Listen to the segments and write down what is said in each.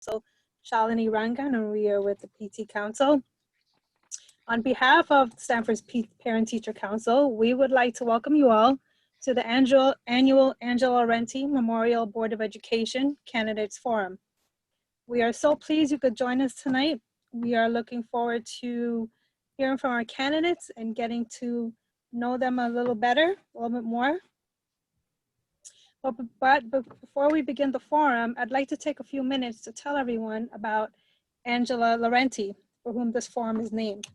Shalini Rangan, and we are with the PT Council. On behalf of Stanford's Parent-Teacher Council, we would like to welcome you all to the annual Angela Laurenti Memorial Board of Education Candidates Forum. We are so pleased you could join us tonight. We are looking forward to hearing from our candidates and getting to know them a little better, a little bit more. But before we begin the forum, I'd like to take a few minutes to tell everyone about Angela Laurenti, for whom this forum is named.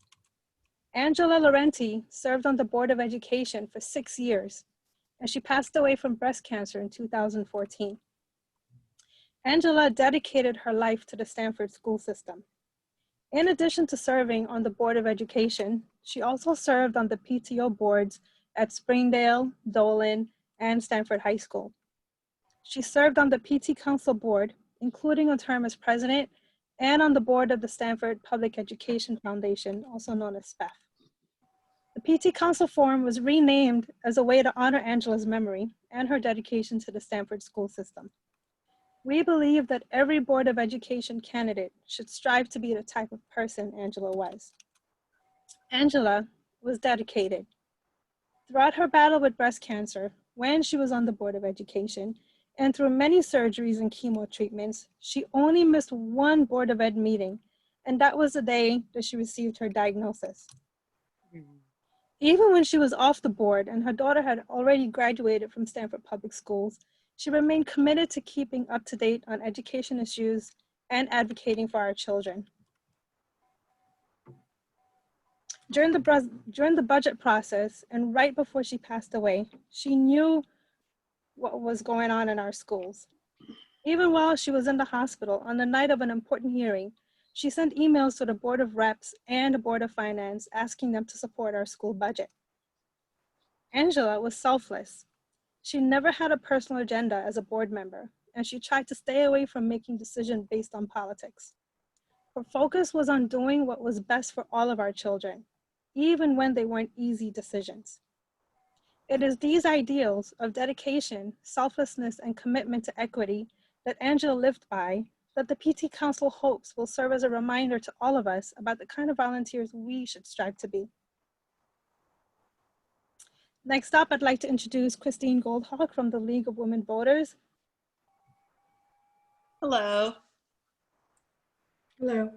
Angela Laurenti served on the Board of Education for 6 years, and she passed away from breast cancer in 2014. Angela dedicated her life to the Stanford school system. In addition to serving on the Board of Education, she also served on the PTO boards at Springdale, Dolan, and Stanford High School. She served on the PT Council Board, including a term as president, and on the board of the Stanford Public Education Foundation, also known as SPEF. The PT Council Forum was renamed as a way to honor Angela's memory and her dedication to the Stanford school system. We believe that every Board of Education candidate should strive to be the type of person Angela was. Angela was dedicated. Throughout her battle with breast cancer, when she was on the Board of Education, and through many surgeries and chemo treatments, she only missed one Board of Ed meeting, and that was the day that she received her diagnosis. Even when she was off the board and her daughter had already graduated from Stanford Public Schools, she remained committed to keeping up to date on education issues and advocating for our children. During the budget process and right before she passed away, she knew what was going on in our schools. Even while she was in the hospital on the night of an important hearing, she sent emails to the Board of Reps and the Board of Finance asking them to support our school budget. Angela was selfless. She never had a personal agenda as a board member, and she tried to stay away from making decisions based on politics. Her focus was on doing what was best for all of our children, even when they weren't easy decisions. It is these ideals of dedication, selflessness, and commitment to equity that Angela lived by that the PT Council hopes will serve as a reminder to all of us about the kind of volunteers we should strive to be. Next up, I'd like to introduce Christine Goldhawk from the League of Women Voters. Hello. Hello.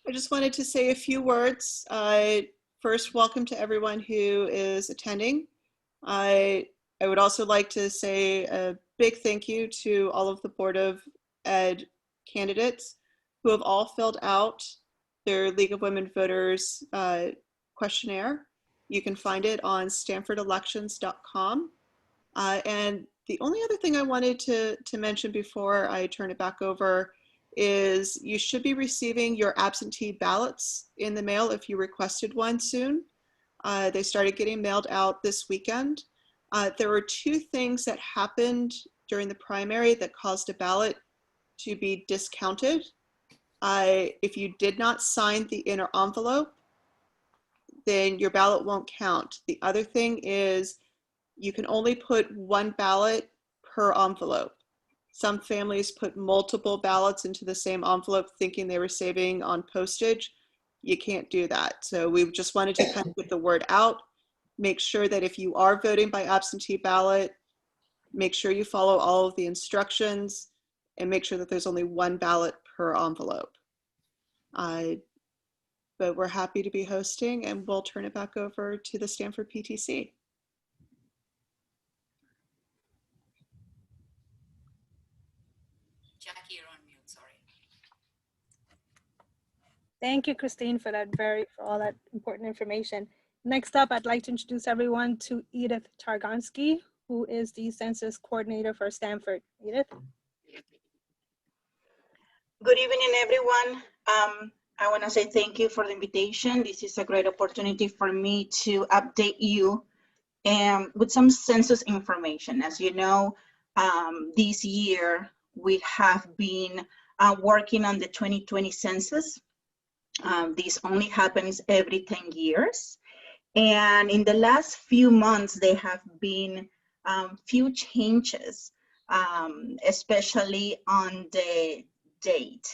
I just wanted to say a few words. First, welcome to everyone who is attending. I would also like to say a big thank you to all of the Board of Ed candidates who have all filled out their League of Women Voters questionnaire. You can find it on stanfordelections.com. And the only other thing I wanted to mention before I turn it back over is you should be receiving your absentee ballots in the mail if you requested one soon. They started getting mailed out this weekend. There were two things that happened during the primary that caused a ballot to be discounted. If you did not sign the inner envelope, then your ballot won't count. The other thing is you can only put one ballot per envelope. Some families put multiple ballots into the same envelope thinking they were saving on postage. You can't do that. So we just wanted to kind of get the word out. Make sure that if you are voting by absentee ballot, make sure you follow all of the instructions and make sure that there's only one ballot per envelope. But we're happy to be hosting, and we'll turn it back over to the Stanford PTC. Jackie, you're on mute, sorry. Thank you, Christine, for all that important information. Next up, I'd like to introduce everyone to Edith Targonsky, who is the census coordinator for Stanford. Edith? Good evening, everyone. I want to say thank you for the invitation. This is a great opportunity for me to update you with some census information. As you know, this year we have been working on the 2020 census. This only happens every 10 years. And in the last few months, there have been few changes especially on the date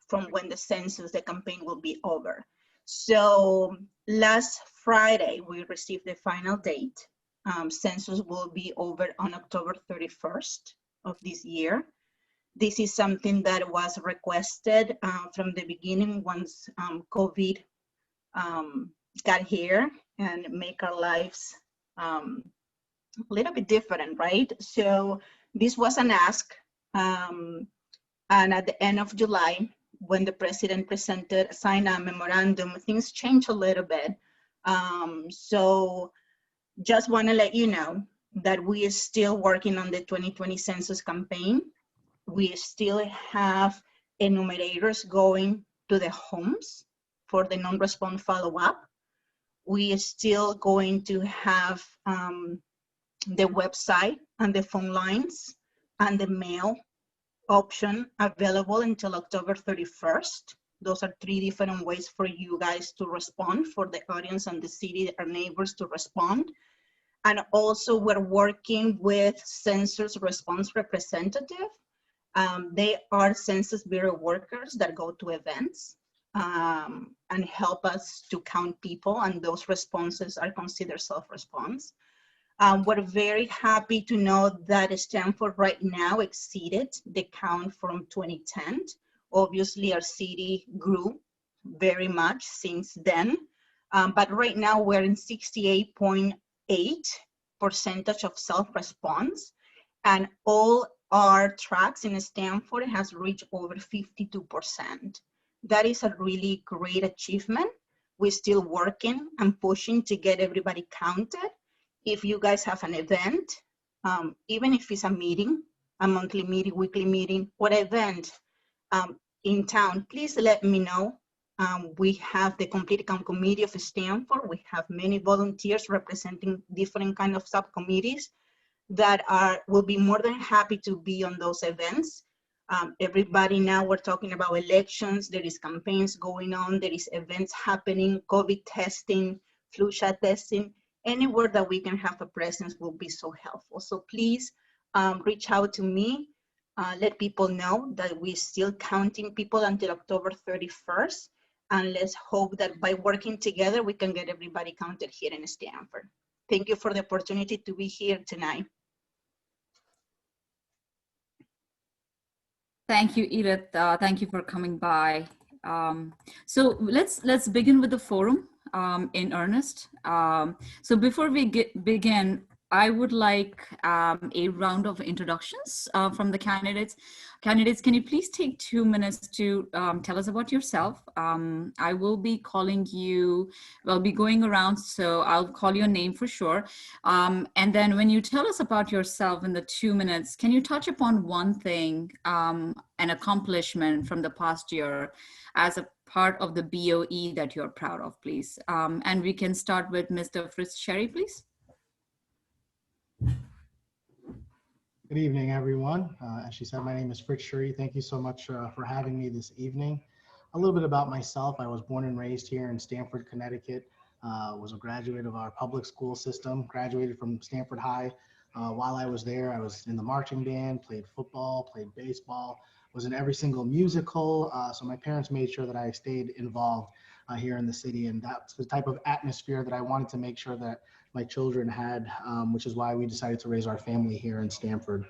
from when the census, the campaign will be over. So last Friday, we received the final date. Census will be over on October 31st of this year. This is something that was requested from the beginning once COVID got here and make our lives a little bit different, right? So this was an ask. And at the end of July, when the president signed a memorandum, things changed a little bit. So just want to let you know that we are still working on the 2020 census campaign. We still have enumerators going to the homes for the non-response follow-up. We are still going to have the website and the phone lines and the mail option available until October 31st. Those are 3 different ways for you guys to respond, for the audience and the city, our neighbors to respond. And also we're working with census response representative. They are Census Bureau workers that go to events and help us to count people, and those responses are considered self-response. We're very happy to know that Stamford right now exceeded the count from 2010. Obviously, our city grew very much since then, but right now we're in 68.8% of self-response, and all our tracks in Stamford has reached over 52%. That is a really great achievement. We're still working and pushing to get everybody counted. If you guys have an event, even if it's a meeting, a monthly meeting, weekly meeting, what event in town, please let me know. We have the Complete Account Committee of Stamford. We have many volunteers representing different kind of subcommittees that will be more than happy to be on those events. Everybody now, we're talking about elections, there is campaigns going on, there is events happening, COVID testing, flu shot testing. Anywhere that we can have a presence will be so helpful. So please reach out to me, let people know that we're still counting people until October 31st. And let's hope that by working together, we can get everybody counted here in Stamford. Thank you for the opportunity to be here tonight. Thank you, Edith. Thank you for coming by. So let's begin with the forum in earnest. So before we begin, I would like a round of introductions from the candidates. Candidates, can you please take 2 minutes to tell us about yourself? I will be calling you, I'll be going around, so I'll call your name for sure. And then when you tell us about yourself in the 2 minutes, can you touch upon one thing, an accomplishment from the past year as a part of the BOE that you're proud of, please? And we can start with Mr. Fritz Sherry, please. Good evening, everyone. As she said, my name is Fritz Sherry. Thank you so much for having me this evening. A little bit about myself. I was born and raised here in Stamford, Connecticut. Was a graduate of our public school system, graduated from Stamford High. While I was there, I was in the marching band, played football, played baseball, was in every single musical. So my parents made sure that I stayed involved here in the city. And that's the type of atmosphere that I wanted to make sure that my children had, which is why we decided to raise our family here in Stamford.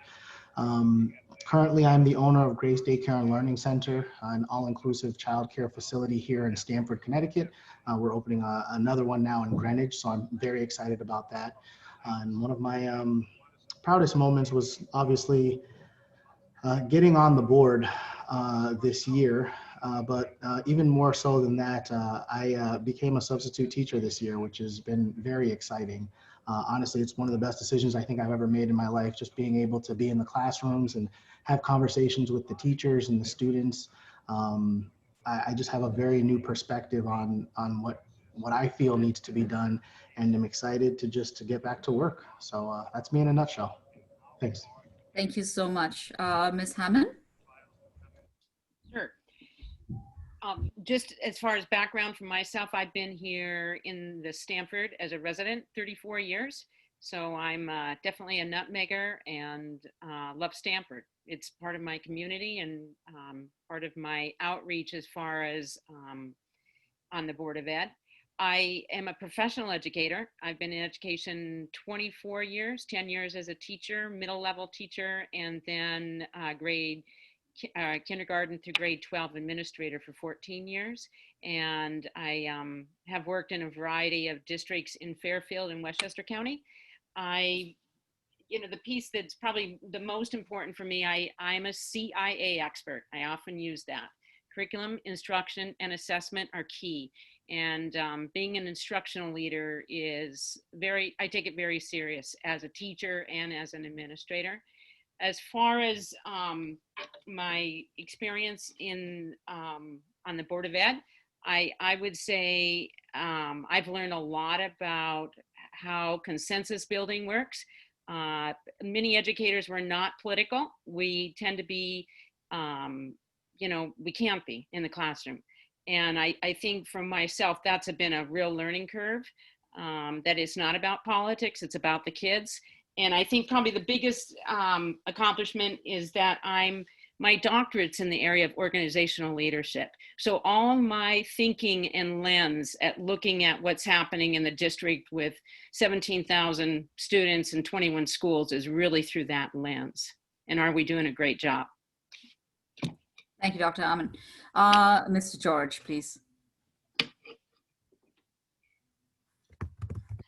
Currently, I'm the owner of Grace Daycare and Learning Center, an all-inclusive childcare facility here in Stamford, Connecticut. We're opening another one now in Greenwich, so I'm very excited about that. And one of my proudest moments was obviously getting on the board this year. But even more so than that, I became a substitute teacher this year, which has been very exciting. Honestly, it's one of the best decisions I think I've ever made in my life, just being able to be in the classrooms and have conversations with the teachers and the students. I just have a very new perspective on what I feel needs to be done, and I'm excited to get back to work. So that's me in a nutshell. Thanks. Thank you so much. Ms. Hammond? Sure. Just as far as background for myself, I've been here in the Stamford as a resident 34 years. So I'm definitely a nutmegger and love Stamford. It's part of my community and part of my outreach as far as on the Board of Ed. I am a professional educator. I've been in education 24 years, 10 years as a teacher, middle level teacher, and then kindergarten through grade 12 administrator for 14 years. And I have worked in a variety of districts in Fairfield and Westchester County. The piece that's probably the most important for me, I'm a CIA expert. I often use that. Curriculum, instruction, and assessment are key. And being an instructional leader is I take it very serious as a teacher and as an administrator. As far as my experience on the Board of Ed, I would say I've learned a lot about how consensus building works. Many educators were not political. We tend to be, we can't be in the classroom. And I think for myself, that's been a real learning curve, that it's not about politics, it's about the kids. And I think probably the biggest accomplishment is that my doctorate's in the area of organizational leadership. So all my thinking and lens at looking at what's happening in the district with 17,000 students and 21 schools is really through that lens. And are we doing a great job? Thank you, Dr. Amin. Mr. George, please.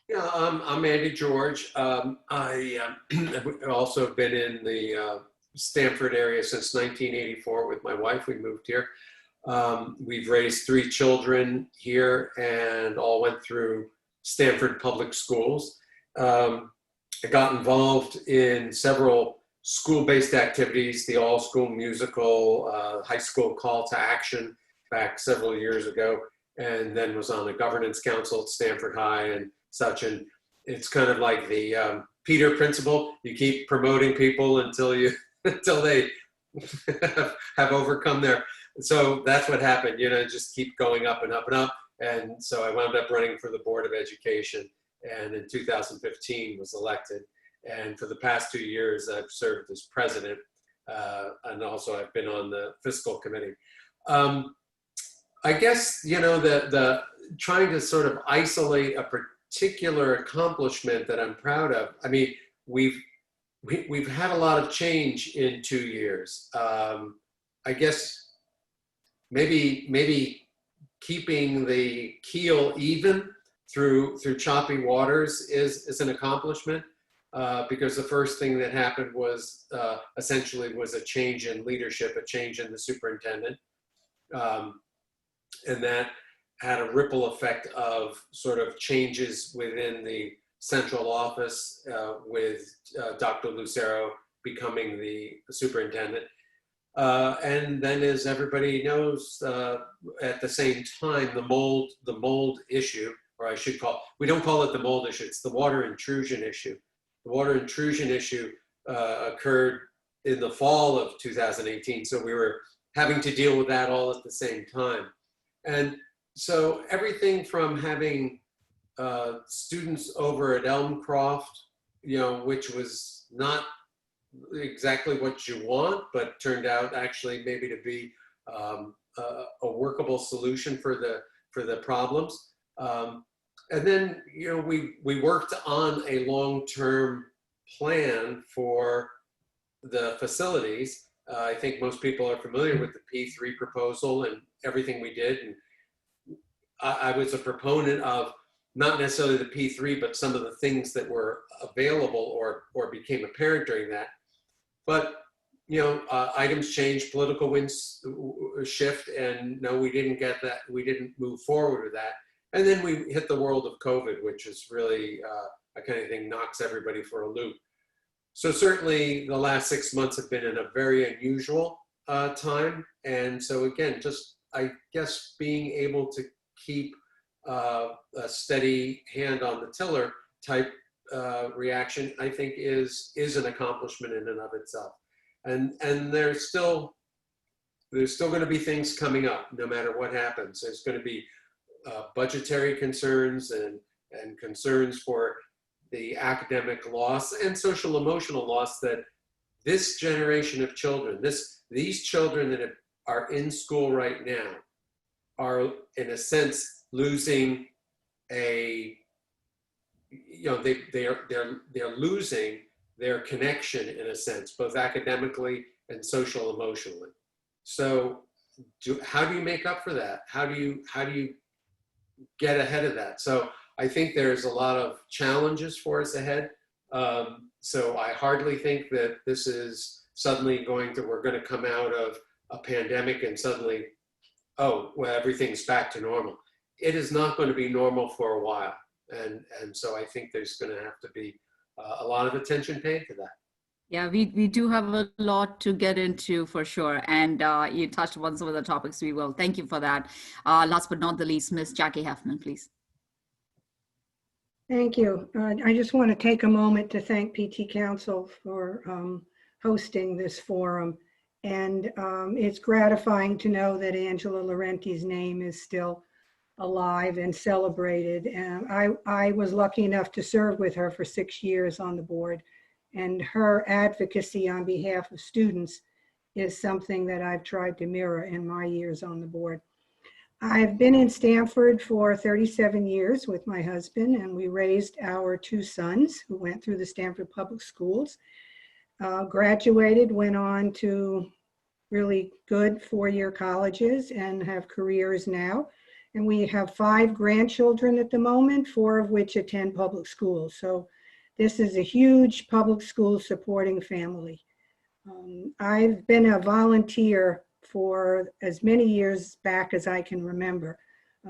Yeah, I'm Andy George. I have also been in the Stamford area since 1984 with my wife. We moved here. We've raised 3 children here and all went through Stamford Public Schools. I got involved in several school-based activities, the all-school musical, high school call to action back several years ago, and then was on the governance council at Stamford High and such. And it's kind of like the Peter principle. You keep promoting people until they have overcome their, so that's what happened, just keep going up and up and up. And so I wound up running for the Board of Education, and in 2015 was elected. And for the past 2 years, I've served as president, and also I've been on the fiscal committee. I guess, the trying to sort of isolate a particular accomplishment that I'm proud of. I mean, we've had a lot of change in 2 years. I guess maybe keeping the keel even through choppy waters is an accomplishment. Because the first thing that happened was essentially was a change in leadership, a change in the superintendent. And that had a ripple effect of sort of changes within the central office with Dr. Lucero becoming the superintendent. And then, as everybody knows, at the same time, the mold issue, or I should call, we don't call it the mold issue, it's the water intrusion issue. The water intrusion issue occurred in the fall of 2018, so we were having to deal with that all at the same time. And so everything from having students over at Elmcroft, which was not exactly what you want, but turned out actually maybe to be a workable solution for the problems. And then, we worked on a long-term plan for the facilities. I think most people are familiar with the P3 proposal and everything we did. And I was a proponent of not necessarily the P3, but some of the things that were available or became apparent during that. But, items changed, political winds shift, and no, we didn't get that. We didn't move forward with that. And then we hit the world of COVID, which is really a kind of thing knocks everybody for a loop. So certainly the last 6 months have been in a very unusual time. And so again, just I guess being able to keep a steady hand on the tiller type reaction, I think is an accomplishment in and of itself. And there's still going to be things coming up no matter what happens. There's going to be budgetary concerns and concerns for the academic loss and social emotional loss that this generation of children, these children that are in school right now are in a sense losing they're losing their connection in a sense, both academically and social emotionally. So how do you make up for that? How do you get ahead of that? So I think there's a lot of challenges for us ahead. So I hardly think that this is suddenly we're going to come out of a pandemic and suddenly, oh, well, everything's back to normal. It is not going to be normal for a while. And so I think there's going to have to be a lot of attention paid to that. Yeah, we do have a lot to get into for sure. And you touched on some of the topics we will. Thank you for that. Last but not the least, Ms. Jackie Heffman, please. Thank you. I just want to take a moment to thank PT Council for hosting this forum. And it's gratifying to know that Angela Laurenti's name is still alive and celebrated. And I was lucky enough to serve with her for 6 years on the board. And her advocacy on behalf of students is something that I've tried to mirror in my years on the board. I've been in Stamford for 37 years with my husband, and we raised our 2 sons who went through the Stamford Public Schools, graduated, went on to really good 4-year colleges and have careers now. And we have 5 grandchildren at the moment, 4 of which attend public schools. So this is a huge public school supporting family. I've been a volunteer for as many years back as I can remember,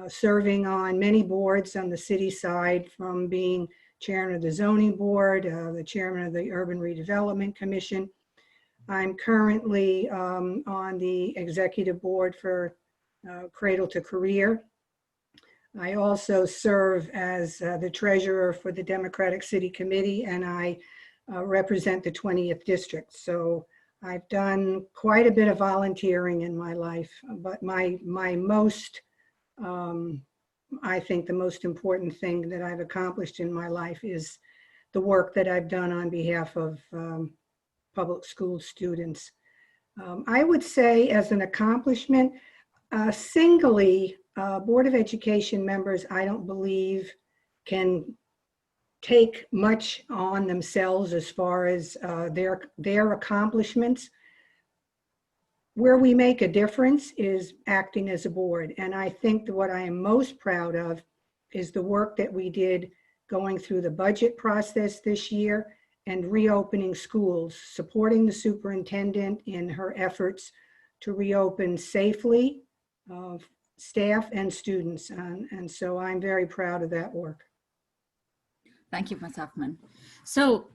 serving on many boards on the city side, from being chairman of the zoning board, the chairman of the Urban Redevelopment Commission. I'm currently on the executive board for Cradle to Career. I also serve as the treasurer for the Democratic City Committee, and I represent the 20th District. So I've done quite a bit of volunteering in my life, but my most, I think the most important thing that I've accomplished in my life is the work that I've done on behalf of public school students. I would say as an accomplishment, singly, Board of Education members, I don't believe can take much on themselves as far as their accomplishments. Where we make a difference is acting as a board. And I think that what I am most proud of is the work that we did going through the budget process this year and reopening schools, supporting the superintendent in her efforts to reopen safely, staff and students. And so I'm very proud of that work. Thank you, Ms. Huffman. So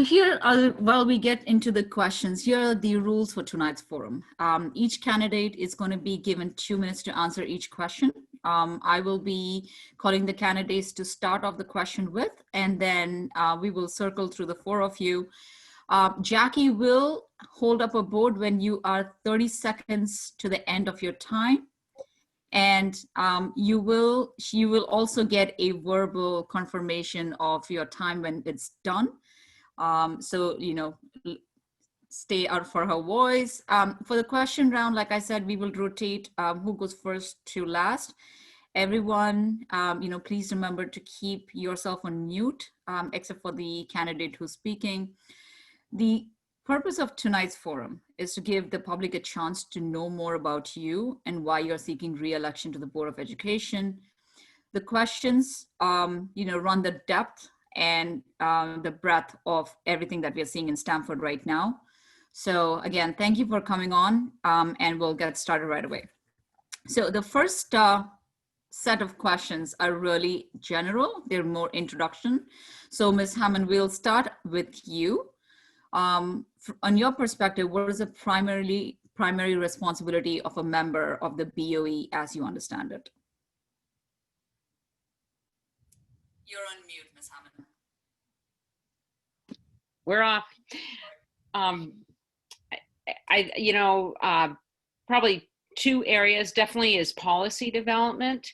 here, while we get into the questions, here are the rules for tonight's forum. Each candidate is going to be given 2 minutes to answer each question. I will be calling the candidates to start off the question with, and then we will circle through the 4 of you. Jackie will hold up a board when you are 30 seconds to the end of your time. And you will also get a verbal confirmation of your time when it's done. So, you know, stay out for her voice. For the question round, like I said, we will rotate who goes first to last. Everyone, you know, please remember to keep yourself on mute, except for the candidate who's speaking. The purpose of tonight's forum is to give the public a chance to know more about you and why you're seeking re-election to the Board of Education. The questions, you know, run the depth and the breadth of everything that we're seeing in Stamford right now. So again, thank you for coming on, and we'll get started right away. So the first set of questions are really general. They're more introduction. So Ms. Hammond, we'll start with you. On your perspective, what is the primary responsibility of a member of the BOE as you understand it? You're on mute, Ms. Hammond. We're off. You know, probably 2 areas definitely is policy development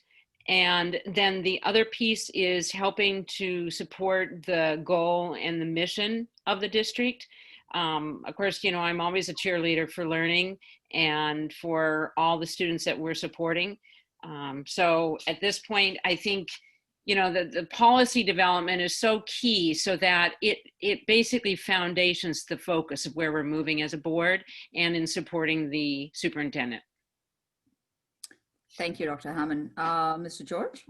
And then the other piece is helping to support the goal and the mission of the district. Of course, I'm always a cheerleader for learning and for all the students that we're supporting. So at this point, I think, the policy development is so key, so that it basically foundations the focus of where we're moving as a board and in supporting the superintendent. Thank you, Dr. Hammond. Mr. George?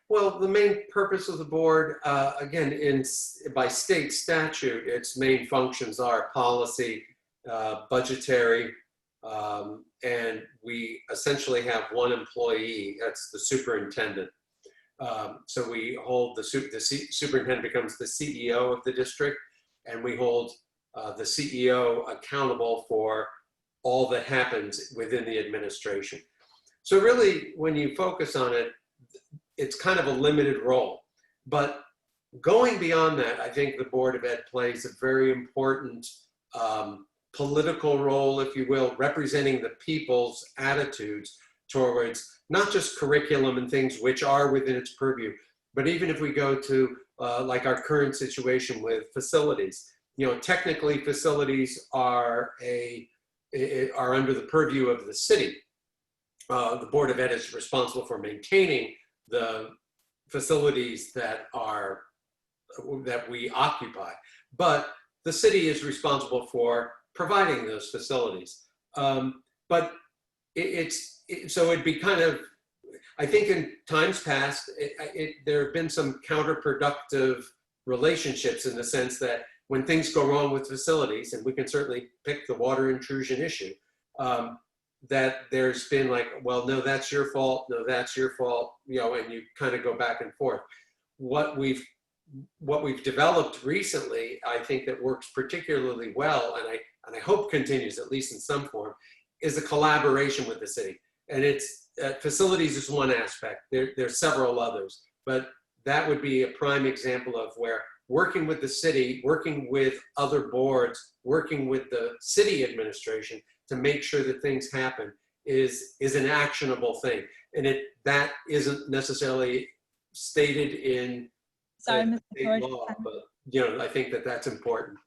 Well, the main purpose of the board, again, by state statute, its main functions are policy, budgetary, and we essentially have one employee, that's the superintendent. So we hold the superintendent becomes the CEO of the district, and we hold the CEO accountable for all that happens within the administration. So really, when you focus on it, it's kind of a limited role. But going beyond that, I think the Board of Ed plays a very important political role, if you will, representing the people's attitudes towards not just curriculum and things which are within its purview, but even if we go to like our current situation with facilities, technically facilities are under the purview of the city. The Board of Ed is responsible for maintaining the facilities that we occupy, but the city is responsible for providing those facilities. But so it'd be kind of, I think in times past, there have been some counterproductive relationships in the sense that when things go wrong with facilities, and we can certainly pick the water intrusion issue, that there's been like, well, no, that's your fault. No, that's your fault. And you kind of go back and forth. What we've developed recently, I think that works particularly well, and I hope continues at least in some form, is a collaboration with the city. And it's facilities is one aspect. There's several others, but that would be a prime example of where working with the city, working with other boards, working with the city administration to make sure that things happen is an actionable thing. And that isn't necessarily stated in Sorry, Mr. state George. law, but I think that that's important.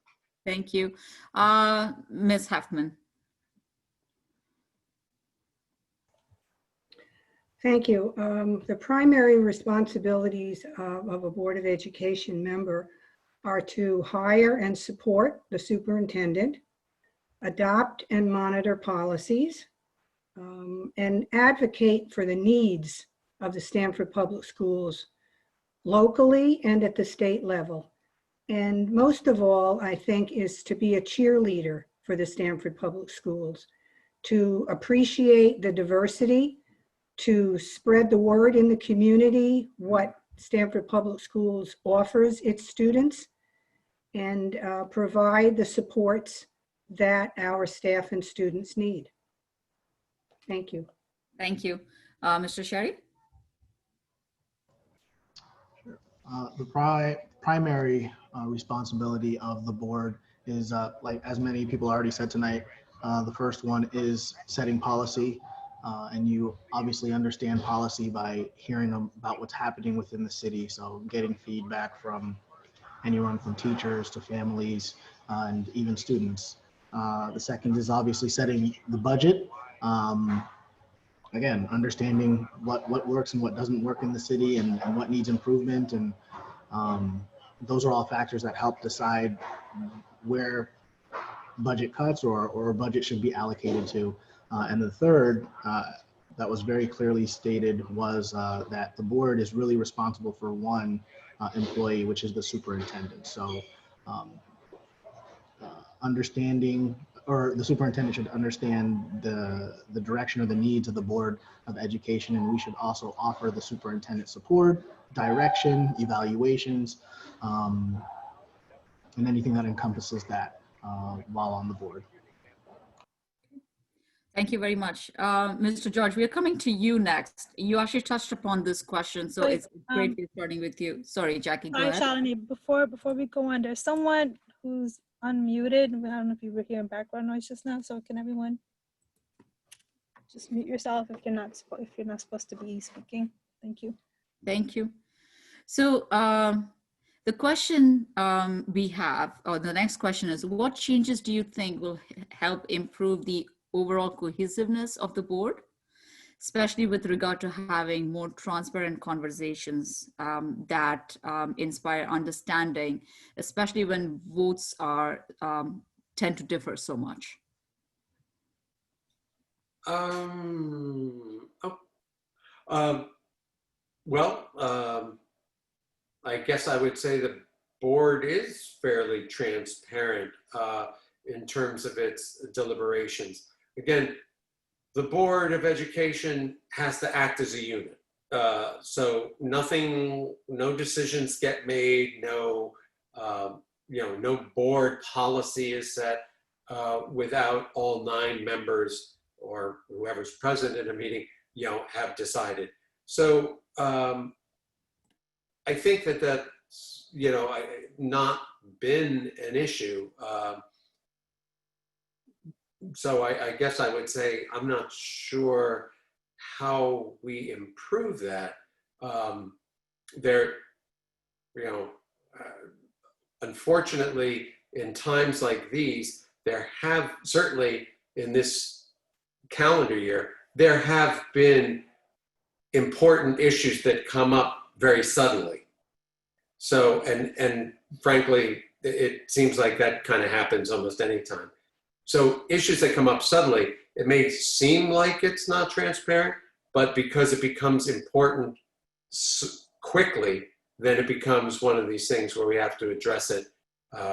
Thank you. Ms. Huffman. Thank you. The primary responsibilities of a Board of Education member are to hire and support the superintendent, adopt and monitor policies, and advocate for the needs of the Stamford Public Schools locally and at the state level. And most of all, I think, is to be a cheerleader for the Stamford Public Schools, to appreciate the diversity, to spread the word in the community, what Stamford Public Schools offers its students, and provide the supports that our staff and students need. Thank you. Thank you. Mr. Sherry? The primary responsibility of the board is, like as many people already said tonight, the first one is setting policy. And you obviously understand policy by hearing about what's happening within the city. So getting feedback from anyone from teachers to families and even students. The second is obviously setting the budget. Again, understanding what works and what doesn't work in the city and what needs improvement. And those are all factors that help decide where budget cuts or budget should be allocated to. And the third, that was very clearly stated, was that the board is really responsible for one employee, which is the superintendent. So understanding, or the superintendent should understand the direction or the needs of the Board of Education, and we should also offer the superintendent support, direction, evaluations, and anything that encompasses that while on the board. Thank you very much. Mr. George, we are coming to you next. You actually touched upon this question, so Wait, it's great to be starting with you. Sorry, Jackie, go ahead. Shalini, before we go on, there's someone who's unmuted. I don't know if you were hearing background noise just now, so can everyone Just mute yourself if you're not supposed to be speaking. Thank you. Thank you. So the question we have, or the next question is, what changes do you think will help improve the overall cohesiveness of the board, especially with regard to having more transparent conversations that inspire understanding, especially when votes are tend to differ so much? I guess I would say the board is fairly transparent in terms of its deliberations. Again, the Board of Education has to act as a unit. So no decisions get made, no board policy is set without all 9 members or whoever's present in a meeting, have decided. So I think that's, not been an issue. So I guess I would say I'm not sure how we improve that. Unfortunately, in times like these, there have, certainly in this calendar year, there have been important issues that come up very suddenly. So, and frankly, it seems like that kind of happens almost any time. So issues that come up suddenly, it may seem like it's not transparent, but because it becomes important quickly, then it becomes one of these things where we have to address it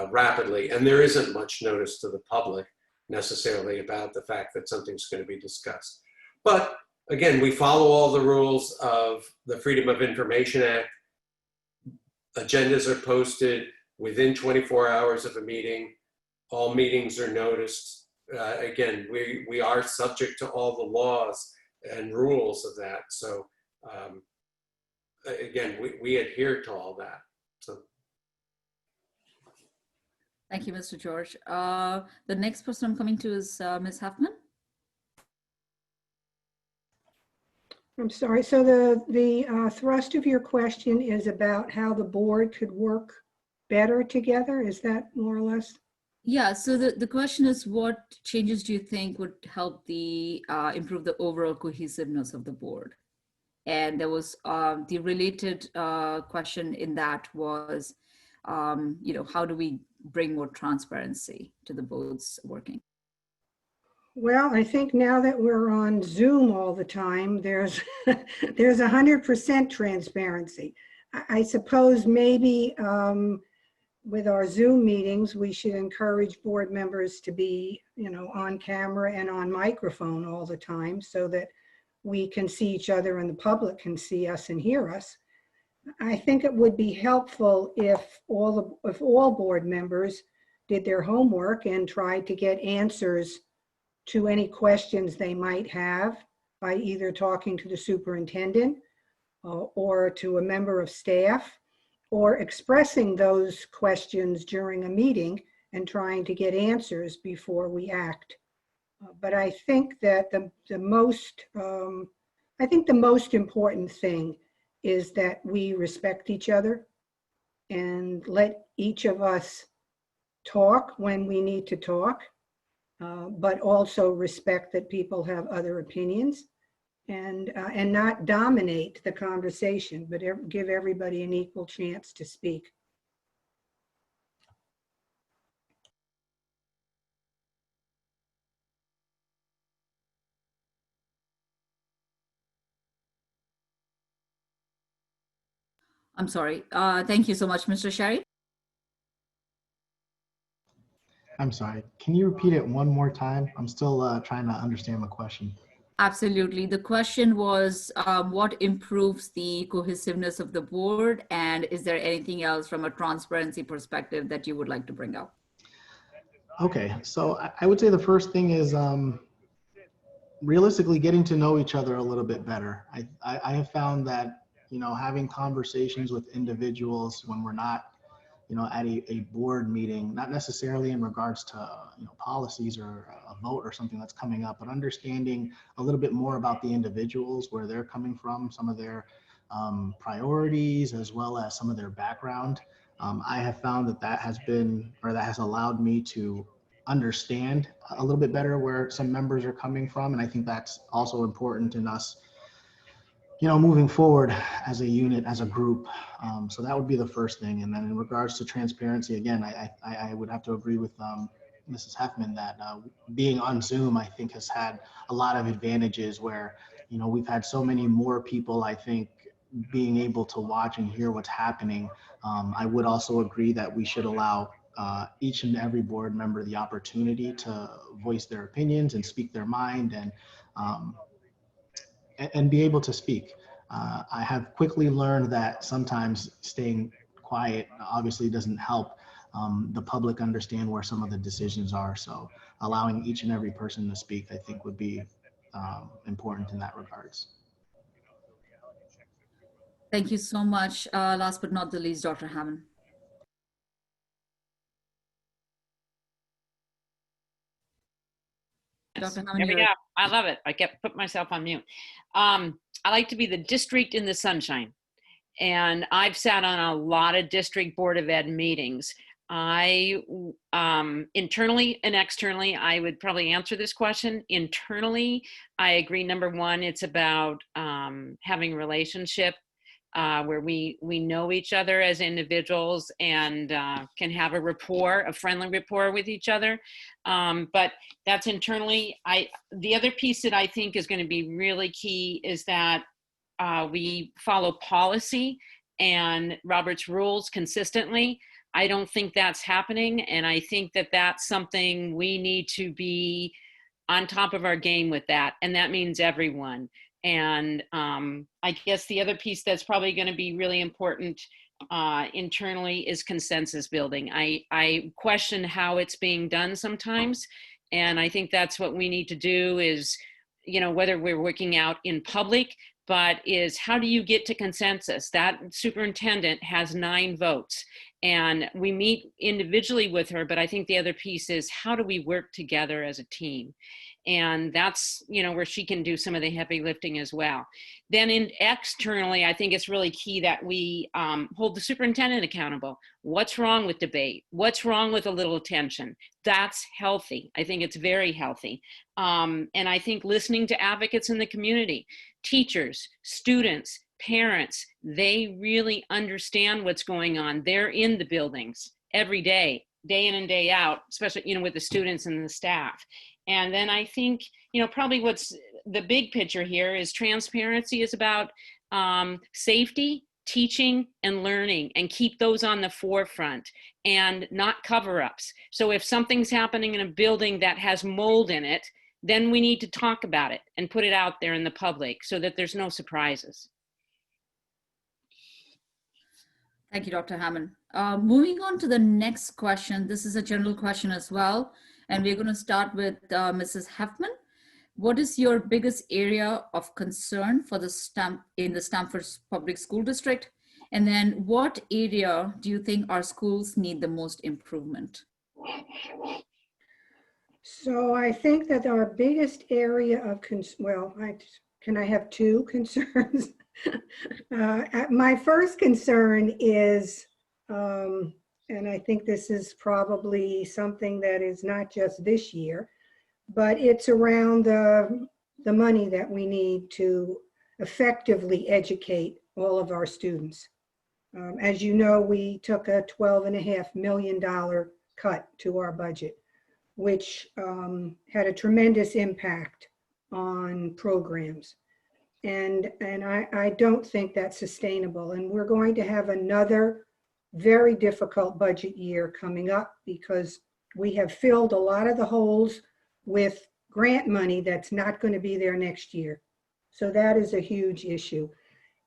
rapidly. And there isn't much notice to the public necessarily about the fact that something's going to be discussed. But again, we follow all the rules of the Freedom of Information Act. Agendas are posted within 24 hours of a meeting. All meetings are noticed. Again, we are subject to all the laws and rules of that. So again, we adhere to all that. So. Thank you, Mr. George. The next person I'm coming to is Ms. Huffman. I'm sorry. So the thrust of your question is about how the board could work better together. Is that more or less? Yeah. So the question is, what changes do you think would help the improve the overall cohesiveness of the board? And there was the related question in that was, how do we bring more transparency to the board's working? Well, I think now that we're on Zoom all the time, there's 100% transparency. I suppose maybe with our Zoom meetings, we should encourage board members to be, on camera and on microphone all the time so that we can see each other and the public can see us and hear us. I think it would be helpful if all board members did their homework and tried to get answers to any questions they might have by either talking to the superintendent or to a member of staff, or expressing those questions during a meeting and trying to get answers before we act. But I think that the most important thing is that we respect each other and let each of us talk when we need to talk. But also respect that people have other opinions and not dominate the conversation, but give everybody an equal chance to speak. I'm sorry. Thank you so much, Mr. Sherry. I'm sorry. Can you repeat it one more time? I'm still trying to understand the question. Absolutely. The question was, what improves the cohesiveness of the board? And is there anything else from a transparency perspective that you would like to bring up? Okay, so I would say the first thing is realistically getting to know each other a little bit better. I have found that, having conversations with individuals when we're not at a board meeting, not necessarily in regards to policies or vote or something that's coming up, but understanding a little bit more about the individuals, where they're coming from, some of their priorities, as well as some of their background. I have found that has been, or that has allowed me to understand a little bit better where some members are coming from. And I think that's also important in us, moving forward as a unit, as a group. So that would be the first thing. And then in regards to transparency, again, I would have to agree with Mrs. Heffman that being on Zoom, I think, has had a lot of advantages where, we've had so many more people, I think, being able to watch and hear what's happening. I would also agree that we should allow each and every board member the opportunity to voice their opinions and speak their mind and be able to speak. I have quickly learned that sometimes staying quiet obviously doesn't help the public understand where some of the decisions are. So allowing each and every person to speak, I think, would be important in that regards. Thank you so much. Last but not the least, Dr. Hammond. Dr. Hammond, There we go. I love it. I kept put myself on mute. I like to be the district in the sunshine. And I've sat on a lot of district board of ed meetings. I internally and externally, I would probably answer this question. Internally, I agree. Number one, it's about having a relationship where we know each other as individuals and can have a rapport, a friendly rapport with each other. But that's internally. The other piece that I think is going to be really key is that we follow policy and Robert's rules consistently. I don't think that's happening. And I think that that's something we need to be on top of our game with that. And that means everyone. And I guess the other piece that's probably going to be really important internally is consensus building. I question how it's being done sometimes. And I think that's what we need to do is, whether we're working out in public, but is how do you get to consensus? That superintendent has 9 votes and we meet individually with her, but I think the other piece is how do we work together as a team? And that's, where she can do some of the heavy lifting as well. Then externally, I think it's really key that we hold the superintendent accountable. What's wrong with debate? What's wrong with a little attention? That's healthy. I think it's very healthy. And I think listening to advocates in the community, teachers, students, parents, they really understand what's going on. They're in the buildings every day, day in and day out, especially, with the students and the staff. And then I think, probably what's the big picture here is transparency is about safety, teaching, and learning, and keep those on the forefront and not cover-ups. So if something's happening in a building that has mold in it, then we need to talk about it and put it out there in the public so that there's no surprises. Thank you, Dr. Hammond. Moving on to the next question. This is a general question as well. And we're going to start with Mrs. Heffman. What is your biggest area of concern for the Stamford Public School District? And then what area do you think our schools need the most improvement? So I think that our biggest area of can I have 2 concerns? My first concern is, and I think this is probably something that is not just this year, but it's around the money that we need to effectively educate all of our students. As you know, we took a $12.5 million cut to our budget, which had a tremendous impact on programs. And I don't think that's sustainable. And we're going to have another very difficult budget year coming up because we have filled a lot of the holes with grant money that's not going to be there next year. So that is a huge issue.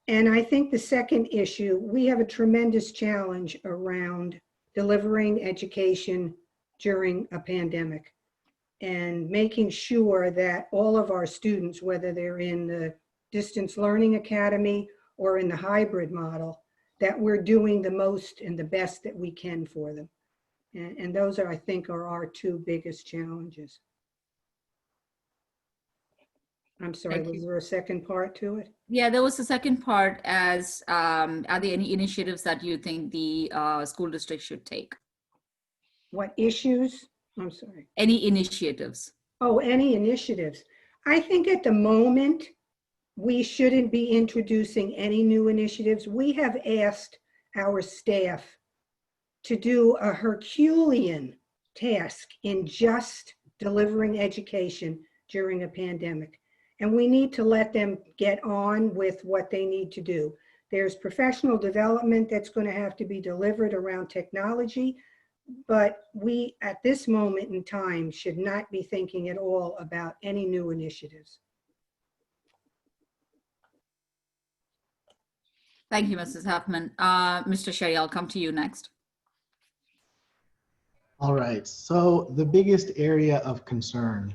And I think the second issue, we have a tremendous challenge around delivering education during a pandemic and making sure that all of our students, whether they're in the Distance Learning Academy or in the hybrid model, that we're doing the most and the best that we can for them. And those are, I think, are our 2 biggest challenges. I'm sorry, Thank was you. there a second part to it? Yeah, there was a second part as are there any initiatives that you think the school district should take? What issues? I'm sorry. Any initiatives? Oh, any initiatives? I think at the moment, we shouldn't be introducing any new initiatives. We have asked our staff to do a Herculean task in just delivering education during a pandemic. And we need to let them get on with what they need to do. There's professional development that's going to have to be delivered around technology, but we, at this moment in time, should not be thinking at all about any new initiatives. Thank you, Mrs. Huffman. Mr. Sherry, I'll come to you next. All right, so the biggest area of concern.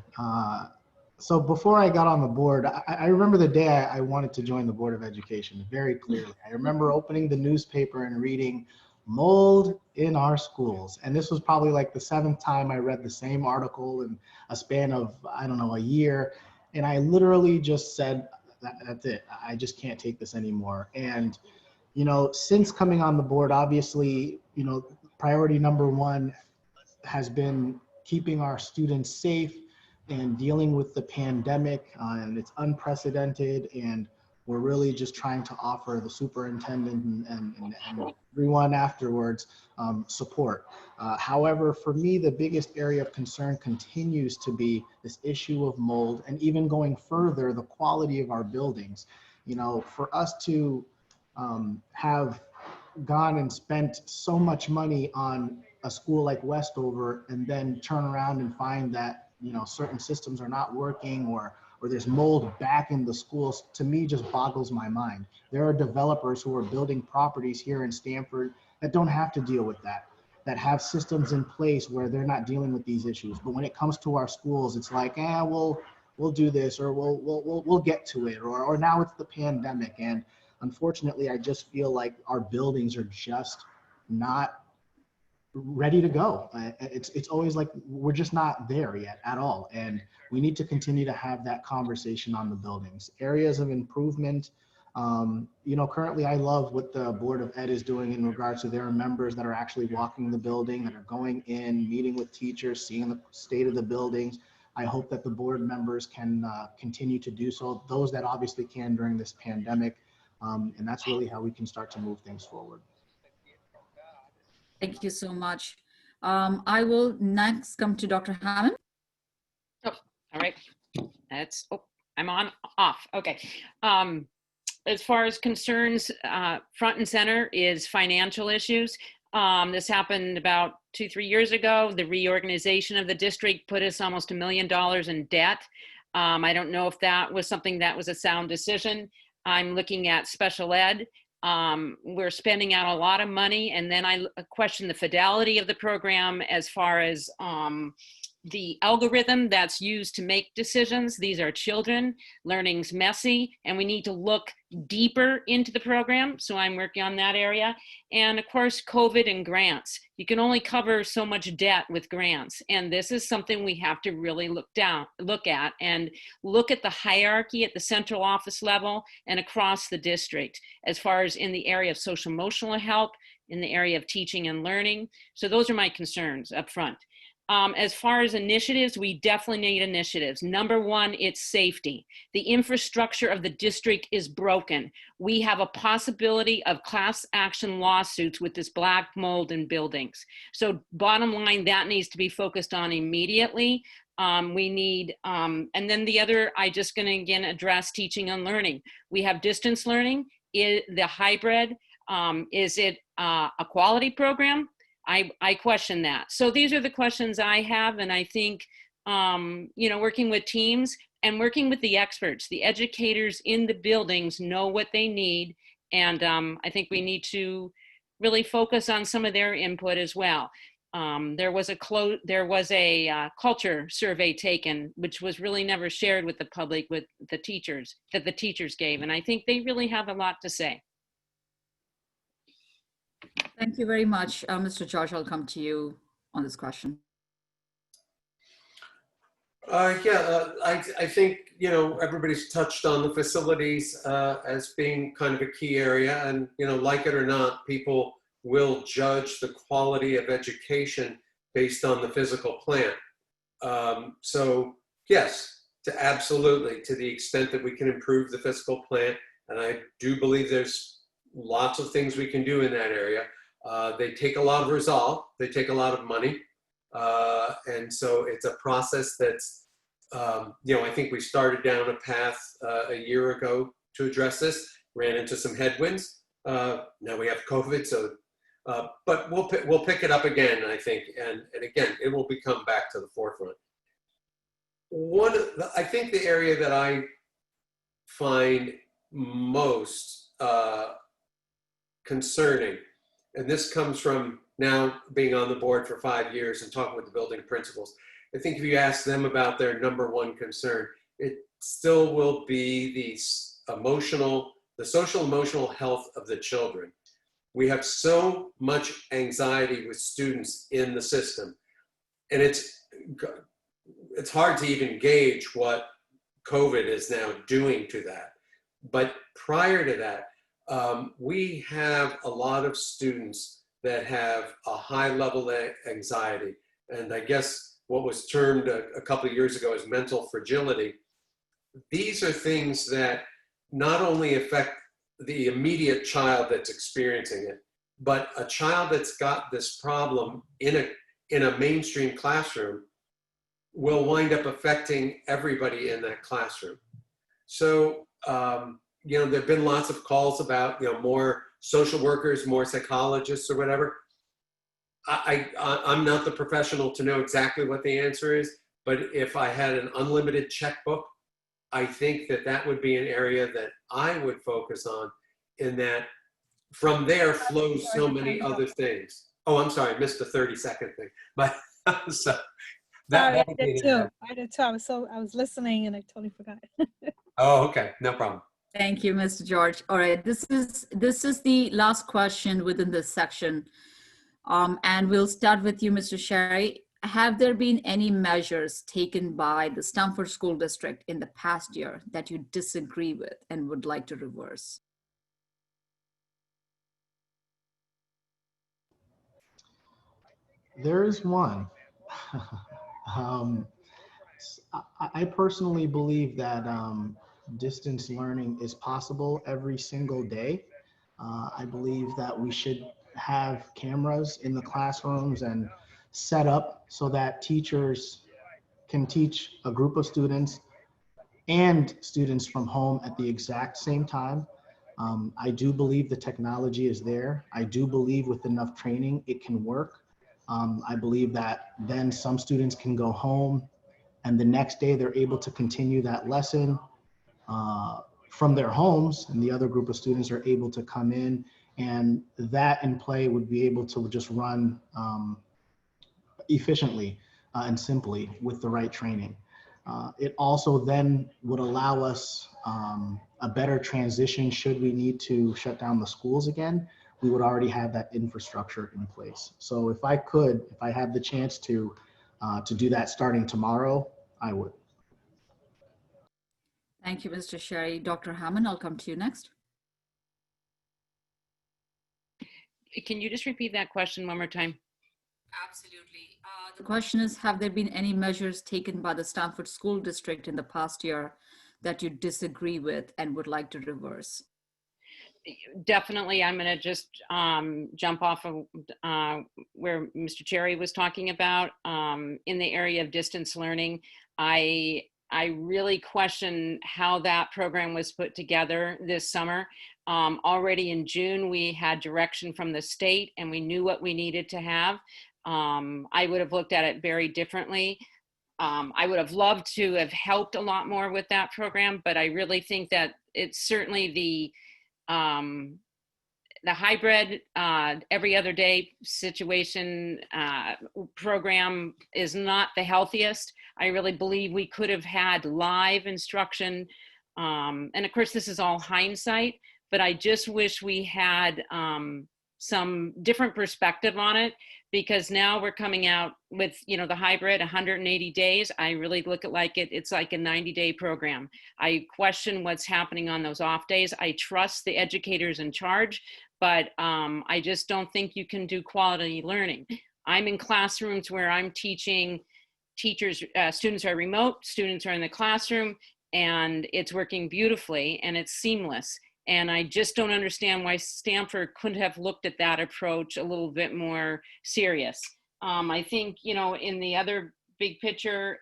So before I got on the board, I remember the day I wanted to join the Board of Education very clearly. I remember opening the newspaper and reading mold in our schools. And this was probably like the 7th time I read the same article in a span of, I don't know, a year. And I literally just said, that's it. I just can't take this anymore. And, you know, since coming on the board, obviously, you know, priority number 1 has been keeping our students safe and dealing with the pandemic, and it's unprecedented, and we're really just trying to offer the superintendent and everyone afterwards support. However, for me, the biggest area of concern continues to be this issue of mold, and even going further, the quality of our buildings. You know, for us to have gone and spent so much money on a school like Westover and then turn around and find that, you know, certain systems are not working, or there's mold back in the schools, to me just boggles my mind. There are developers who are building properties here in Stamford that don't have to deal with that have systems in place where they're not dealing with these issues. But when it comes to our schools, it's like, we'll do this, or we'll get to it, or now it's the pandemic. And unfortunately, I just feel like our buildings are just not ready to go. It's always like we're just not there yet at all. And we need to continue to have that conversation on the buildings. Areas of improvement, you know, currently I love what the Board of Ed is doing in regards to their members that are actually walking the building, that are going in, meeting with teachers, seeing the state of the buildings. I hope that the board members can continue to do so, those that obviously can during this pandemic. And that's really how we can start to move things forward. Thank you so much. I will next come to Dr. Hammond. Oh, all right. That's, oh, I'm on, off. Okay. As far as concerns, front and center is financial issues. This happened about 2-3 years ago. The reorganization of the district put us almost $1 million in debt. I don't know if that was something that was a sound decision. I'm looking at special ed. We're spending out a lot of money, and then I question the fidelity of the program as far as the algorithm that's used to make decisions. These are children, learning's messy, and we need to look deeper into the program. So I'm working on that area. And of course, COVID and grants. You can only cover so much debt with grants. And this is something we have to really look at and look at the hierarchy at the central office level and across the district, as far as in the area of social emotional help, in the area of teaching and learning. So those are my concerns up front. As far as initiatives, we definitely need initiatives. Number 1, it's safety. The infrastructure of the district is broken. We have a possibility of class action lawsuits with this black mold in buildings. So bottom line, that needs to be focused on immediately. We need, and then the other, I just gonna again address teaching and learning. We have distance learning, the hybrid, is it a quality program? I question that. So these are the questions I have, and I think, you know, working with teams and working with the experts, the educators in the buildings know what they need, and I think we need to really focus on some of their input as well. There was a culture survey taken, which was really never shared with the public, with the teachers, that the teachers gave, and I think they really have a lot to say. Thank you very much. Mr. George, I'll come to you on this question. I think, you know, everybody's touched on the facilities as being kind of a key area, and, you know, like it or not, people will judge the quality of education based on the physical plant. So yes, absolutely, to the extent that we can improve the physical plant, and I do believe there's lots of things we can do in that area. They take a lot of resolve, they take a lot of money. And so it's a process that's, you know, I think we started down a path a year ago to address this, ran into some headwinds. Now we have COVID, so, but we'll pick it up again, I think, and again, it will become back to the forefront. I think the area that I find most concerning, and this comes from now being on the board for 5 years and talking with the building principals, I think if you ask them about their number one concern, it still will be the social emotional health of the children. We have so much anxiety with students in the system, and it's hard to even gauge what COVID is now doing to that. But prior to that, we have a lot of students that have a high level of anxiety. And I guess what was termed a couple of years ago as mental fragility. These are things that not only affect the immediate child that's experiencing it, but a child that's got this problem in a mainstream classroom will wind up affecting everybody in that classroom. So, you know, there've been lots of calls about, you know, more social workers, more psychologists or whatever. I'm not the professional to know exactly what the answer is, but if I had an unlimited checkbook, I think that would be an area that I would focus on, in that from there flows so many other things. Oh, I'm sorry, I missed the 30-second thing, but so Sorry, I did too. I did too. I was listening and I totally forgot. Oh, okay, no problem. Thank you, Mr. George. All right, this is the last question within this section. And we'll start with you, Mr. Sherry. Have there been any measures taken by the Stamford School District in the past year that you disagree with and would like to reverse? There is one. I personally believe that distance learning is possible every single day. I believe that we should have cameras in the classrooms and set up so that teachers can teach a group of students and students from home at the exact same time. I do believe the technology is there. I do believe with enough training, it can work. I believe that then some students can go home and the next day they're able to continue that lesson from their homes, and the other group of students are able to come in, and that in play would be able to just run efficiently and simply with the right training. It also then would allow us a better transition should we need to shut down the schools again. We would already have that infrastructure in place. So if I had the chance to do that starting tomorrow, I would. Thank you, Mr. Sherry. Dr. Hammond, I'll come to you next. Can you just repeat that question one more time? Absolutely. The question is, have there been any measures taken by the Stamford School District in the past year that you disagree with and would like to reverse? Definitely, I'm going to just jump off of where Mr. Cherry was talking about in the area of distance learning. I really question how that program was put together this summer. Already in June, we had direction from the state and we knew what we needed to have. I would have looked at it very differently. I would have loved to have helped a lot more with that program, but I really think that it's certainly the hybrid every other day situation program is not the healthiest. I really believe we could have had live instruction. And of course, this is all hindsight, but I just wish we had some different perspective on it, because now we're coming out with, you know, the hybrid 180 days. I really look at it's like a 90-day program. I question what's happening on those off days. I trust the educators in charge, but I just don't think you can do quality learning. I'm in classrooms where I'm teaching students are remote, students are in the classroom, and it's working beautifully and it's seamless. And I just don't understand why Stamford couldn't have looked at that approach a little bit more serious. I think, you know, in the other big picture,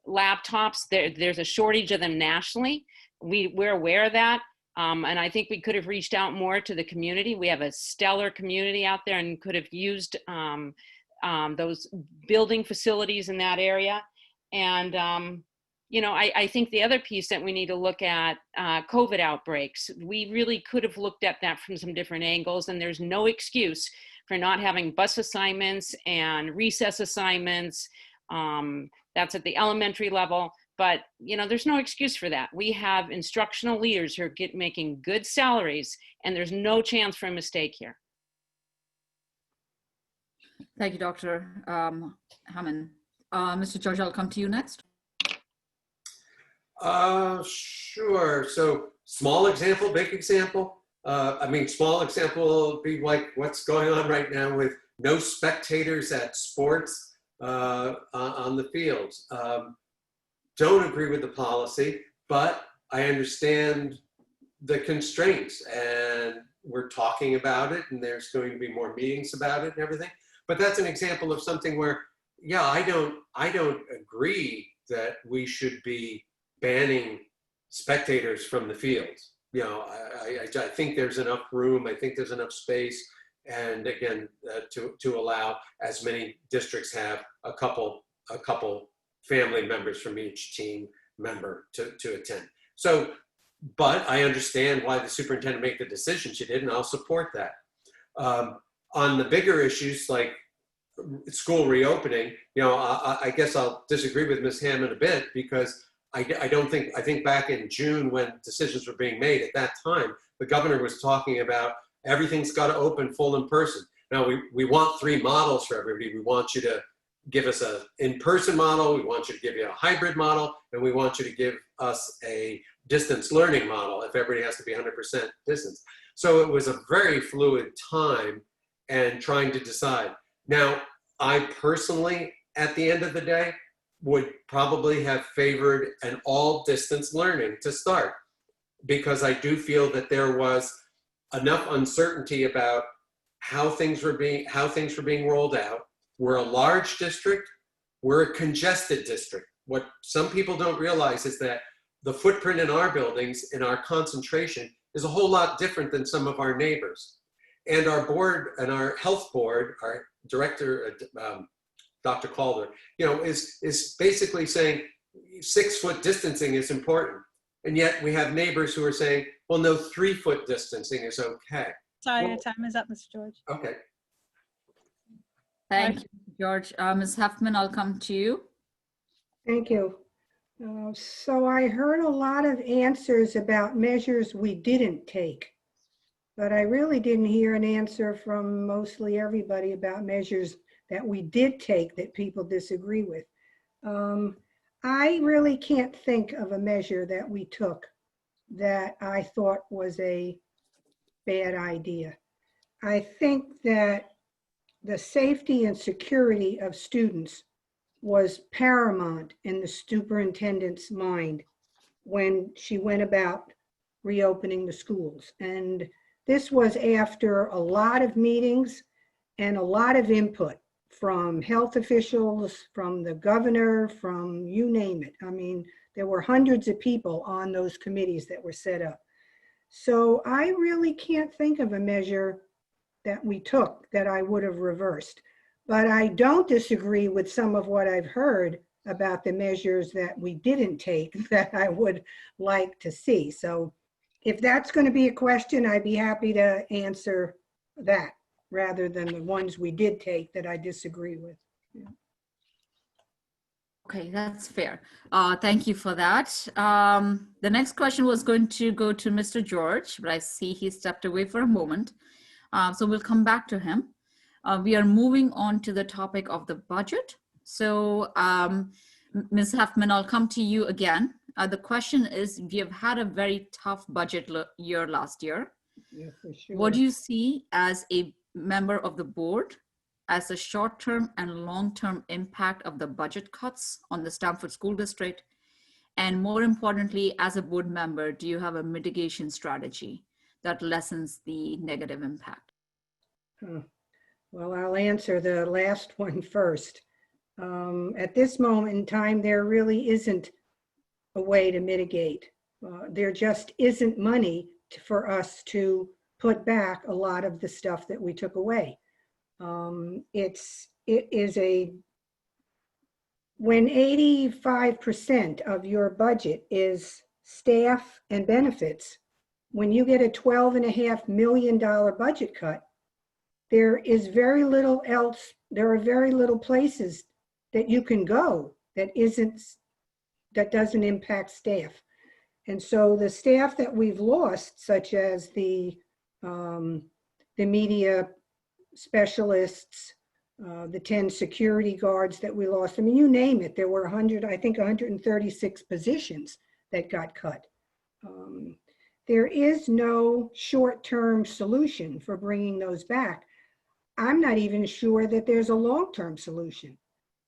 laptops, there's a shortage of them nationally. We're aware of that. And I think we could have reached out more to the community. We have a stellar community out there and could have used those building facilities in that area. And, you know, I think the other piece that we need to look at, COVID outbreaks, we really could have looked at that from some different angles, and there's no excuse for not having bus assignments and recess assignments. That's at the elementary level, but, you know, there's no excuse for that. We have instructional leaders who are making good salaries, and there's no chance for a mistake here. Thank you, Dr. Hammond. Mr. George, I'll come to you next. Sure. So small example, big example. I mean, small example will be like what's going on right now with no spectators at sports on the fields. Don't agree with the policy, but I understand the constraints, and we're talking about it, and there's going to be more meetings about it and everything. But that's an example of something where, yeah, I don't agree that we should be banning spectators from the fields. You know, I think there's enough room. I think there's enough space, and again, to allow, as many districts have, a couple family members from each team member to attend. So, but I understand why the superintendent made the decision she did, and I'll support that. On the bigger issues like school reopening, you know, I guess I'll disagree with Ms. Hammond a bit, because I think back in June when decisions were being made, at that time, the governor was talking about everything's got to open full in person. Now we want 3 models for everybody. We want you to give us an in-person model, we want you to give you a hybrid model, and we want you to give us a distance learning model if everybody has to be 100% distance. So it was a very fluid time and trying to decide. Now, I personally, at the end of the day, would probably have favored an all distance learning to start, because I do feel that there was enough uncertainty about how things were being rolled out. We're a large district, we're a congested district. What some people don't realize is that the footprint in our buildings, in our concentration, is a whole lot different than some of our neighbors. And our board and our health board, our director, Dr. Calder, you know, is basically saying 6-foot distancing is important. And yet we have neighbors who are saying, well, no, 3-foot distancing is okay. Sorry, Well, your time is up, Mr. George. Okay. Thank you, George. Ms. Huffman, I'll come to you. Thank you. So I heard a lot of answers about measures we didn't take, but I really didn't hear an answer from mostly everybody about measures that we did take that people disagree with. I really can't think of a measure that we took that I thought was a bad idea. I think that the safety and security of students was paramount in the superintendent's mind when she went about reopening the schools. And this was after a lot of meetings and a lot of input from health officials, from the governor, from you name it. I mean, there were hundreds of people on those committees that were set up. So I really can't think of a measure that we took that I would have reversed. But I don't disagree with some of what I've heard about the measures that we didn't take that I would like to see. So if that's going to be a question, I'd be happy to answer that rather than the ones we did take that I disagree with. Yeah. Okay, that's fair. Thank you for that. The next question was going to go to Mr. George, but I see he stepped away for a moment. So we'll come back to him. We are moving on to the topic of the budget. So Ms. Huffman, I'll come to you again. The question is, we have had a very tough budget year last year. Yeah, for sure. What do you see as a member of the board as a short-term and long-term impact of the budget cuts on the Stamford School District? And more importantly, as a board member, do you have a mitigation strategy that lessens the negative impact? Well, I'll answer the last one first. At this moment in time, there really isn't a way to mitigate. There just isn't money for us to put back a lot of the stuff that we took away. When 85% of your budget is staff and benefits, when you get a $12.5 million budget cut, there is very little else. There are very little places that you can go that doesn't impact staff. And so the staff that we've lost, such as the media specialists, the 10 security guards that we lost, I mean, you name it, there were 136 positions that got cut. There is no short-term solution for bringing those back. I'm not even sure that there's a long-term solution.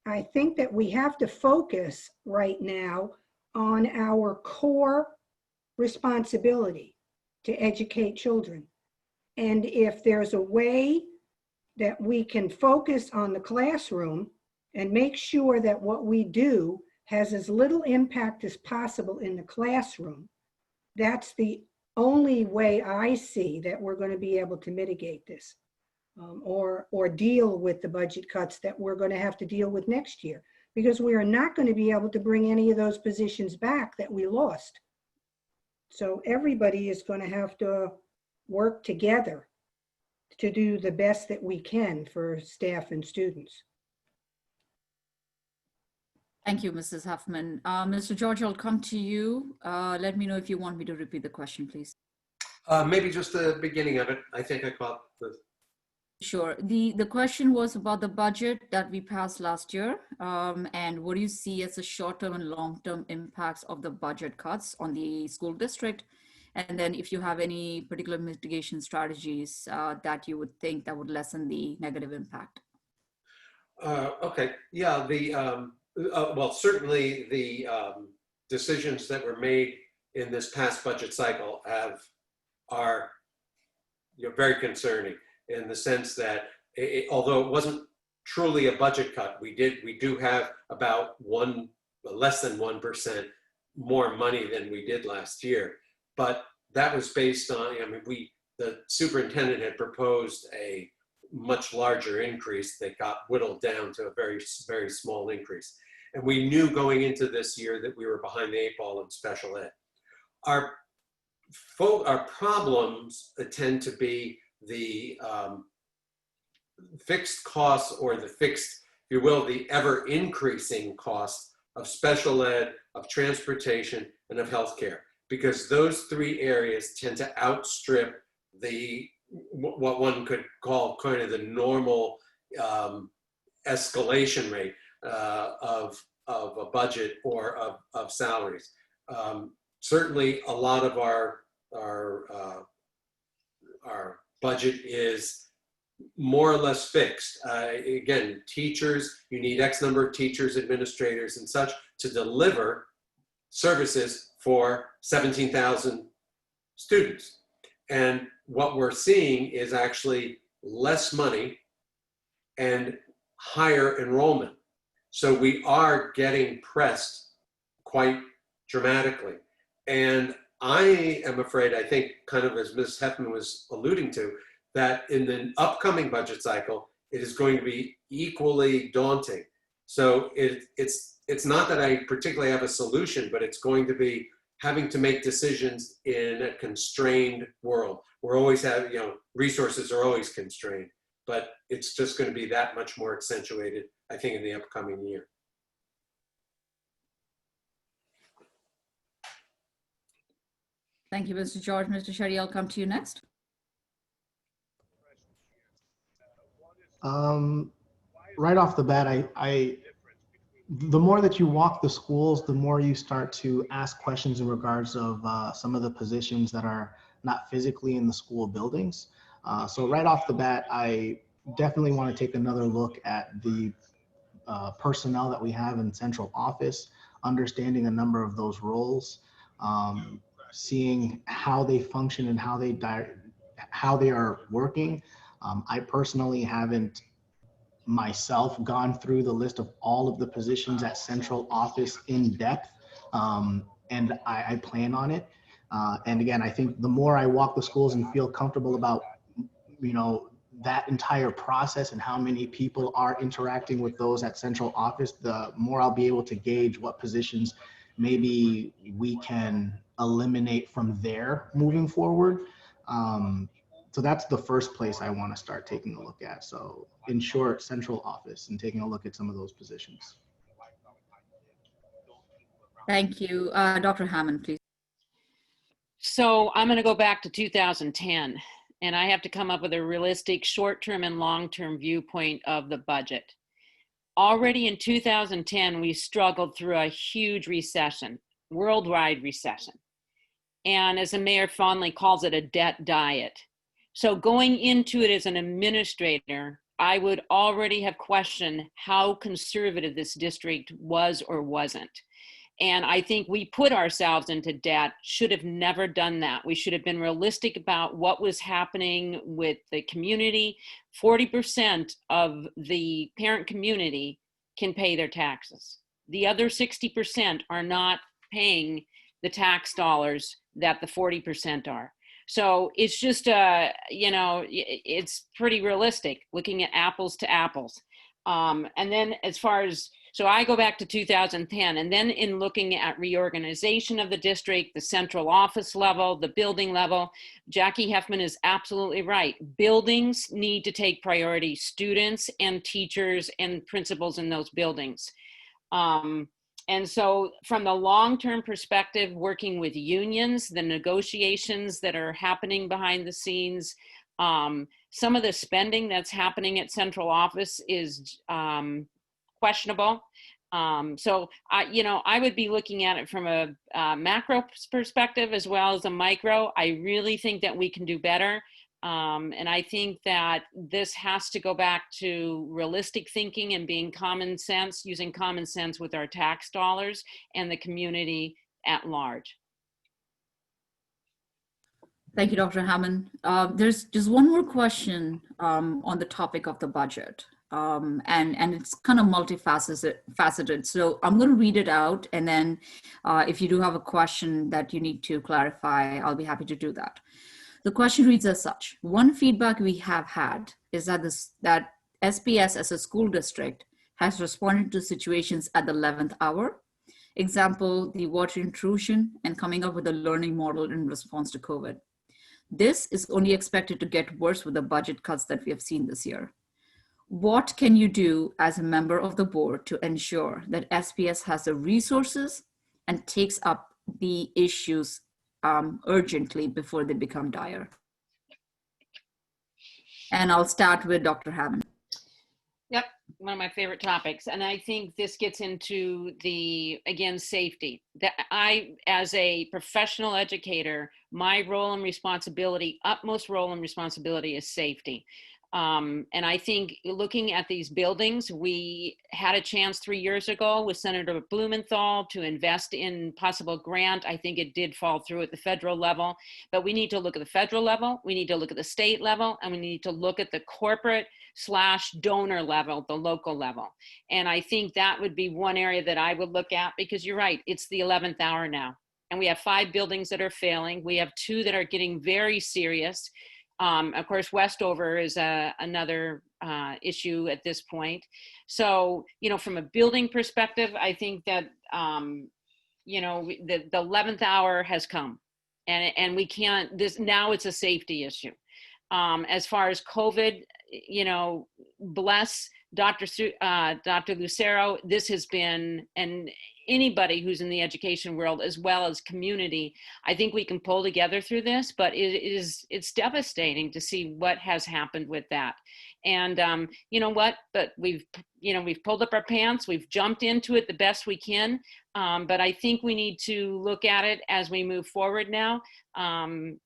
I think that we have to focus right now on our core responsibility to educate children. And if there's a way that we can focus on the classroom and make sure that what we do has as little impact as possible in the classroom, that's the only way I see that we're going to be able to mitigate this. Or deal with the budget cuts that we're going to have to deal with next year, because we are not going to be able to bring any of those positions back that we lost. So everybody is going to have to work together to do the best that we can for staff and students. Thank you, Mrs. Huffman. Mr. George, I'll come to you. Let me know if you want me to repeat the question, please. Maybe just the beginning of it. I think I caught the... Sure. The question was about the budget that we passed last year, and what do you see as the short-term and long-term impacts of the budget cuts on the school district? And then if you have any particular mitigation strategies that you would think that would lessen the negative impact. Okay. Yeah. Well, certainly the decisions that were made in this past budget cycle are very concerning, in the sense that although it wasn't truly a budget cut, we do have about less than 1% more money than we did last year. But that was based on, the superintendent had proposed a much larger increase that got whittled down to a very, very small increase. And we knew going into this year that we were behind the 8 ball in special ed. Our problems tend to be the fixed costs, or the fixed, if you will, the ever increasing costs of special ed, of transportation, and of healthcare, because those 3 areas tend to outstrip what one could call kind of the normal escalation rate of a budget or of salaries. Certainly, a lot of our budget is more or less fixed. Again, teachers, you need X number of teachers, administrators, and such to deliver services for 17,000 students. And what we're seeing is actually less money and higher enrollment. So we are getting pressed quite dramatically. And I am afraid, I think, kind of as Ms. Heffman was alluding to, that in the upcoming budget cycle, it is going to be equally daunting. So it's not that I particularly have a solution, but it's going to be having to make decisions in a constrained world. We're always having, resources are always constrained, but it's just going to be that much more accentuated, I think, in the upcoming year. Thank you, Mr. George. Mr. Shetty, I'll come to you next. Right off the bat, the more that you walk the schools, the more you start to ask questions in regards of some of the positions that are not physically in the school buildings. So right off the bat, I definitely want to take another look at the personnel that we have in central office, understanding a number of those roles, seeing how they function and how they are working. I personally haven't myself gone through the list of all of the positions at central office in depth, and I plan on it. And again, I think the more I walk the schools and feel comfortable about, that entire process and how many people are interacting with those at central office, the more I'll be able to gauge what positions maybe we can eliminate from there moving forward. So that's the first place I want to start taking a look at. So in short, central office and taking a look at some of those positions. Thank you. Dr. Hammond, please. So I'm going to go back to 2010, and I have to come up with a realistic short-term and long-term viewpoint of the budget. Already in 2010, we struggled through a huge recession, worldwide recession. And as the mayor fondly calls it, a debt diet. So going into it as an administrator, I would already have questioned how conservative this district was or wasn't. And I think we put ourselves into debt, should have never done that. We should have been realistic about what was happening with the community. 40% of the parent community can pay their taxes. The other 60% are not paying the tax dollars that the 40% are. So it's just, it's pretty realistic looking at apples to apples. And then as far as, so I go back to 2010, and then in looking at reorganization of the district, the central office level, the building level, Jackie Heffman is absolutely right. Buildings need to take priority, students and teachers and principals in those buildings. And so from the long-term perspective, working with unions, the negotiations that are happening behind the scenes, some of the spending that's happening at central office is questionable. So I would be looking at it from a macro perspective as well as a micro. I really think that we can do better. And I think that this has to go back to realistic thinking and being common sense, using common sense with our tax dollars and the community at large. Thank you, Dr. Hammond. There's just one more question on the topic of the budget. And it's kind of multifaceted. So I'm going to read it out. And then if you do have a question that you need to clarify, I'll be happy to do that. The question reads as such: one feedback we have had is that that SPS as a school district has responded to situations at the 11th hour. Example, the water intrusion and coming up with a learning model in response to COVID. This is only expected to get worse with the budget cuts that we have seen this year. What can you do as a member of the board to ensure that SPS has the resources and takes up the issues urgently before they become dire? And I'll start with Dr. Hammond. Yep, one of my favorite topics. And I think this gets into again, safety. That I, as a professional educator, my role and responsibility, utmost role and responsibility is safety. And I think looking at these buildings, we had a chance 3 years ago with Senator Blumenthal to invest in possible grant. I think it did fall through at the federal level, but we need to look at the federal level, we need to look at the state level, and we need to look at the corporate/donor level, the local level. And I think that would be one area that I would look at, because you're right, it's the 11th hour now. And we have 5 buildings that are failing. We have 2 that are getting very serious. Of course, Westover is another issue at this point. So, from a building perspective, I think that, the 11th hour has come, and we can't, now it's a safety issue. As far as COVID, bless Dr. Lucero, this has been, and anybody who's in the education world as well as community, I think we can pull together through this, but it's devastating to see what has happened with that. And you know what? But we've pulled up our pants. We've jumped into it the best we can. But I think we need to look at it as we move forward now. And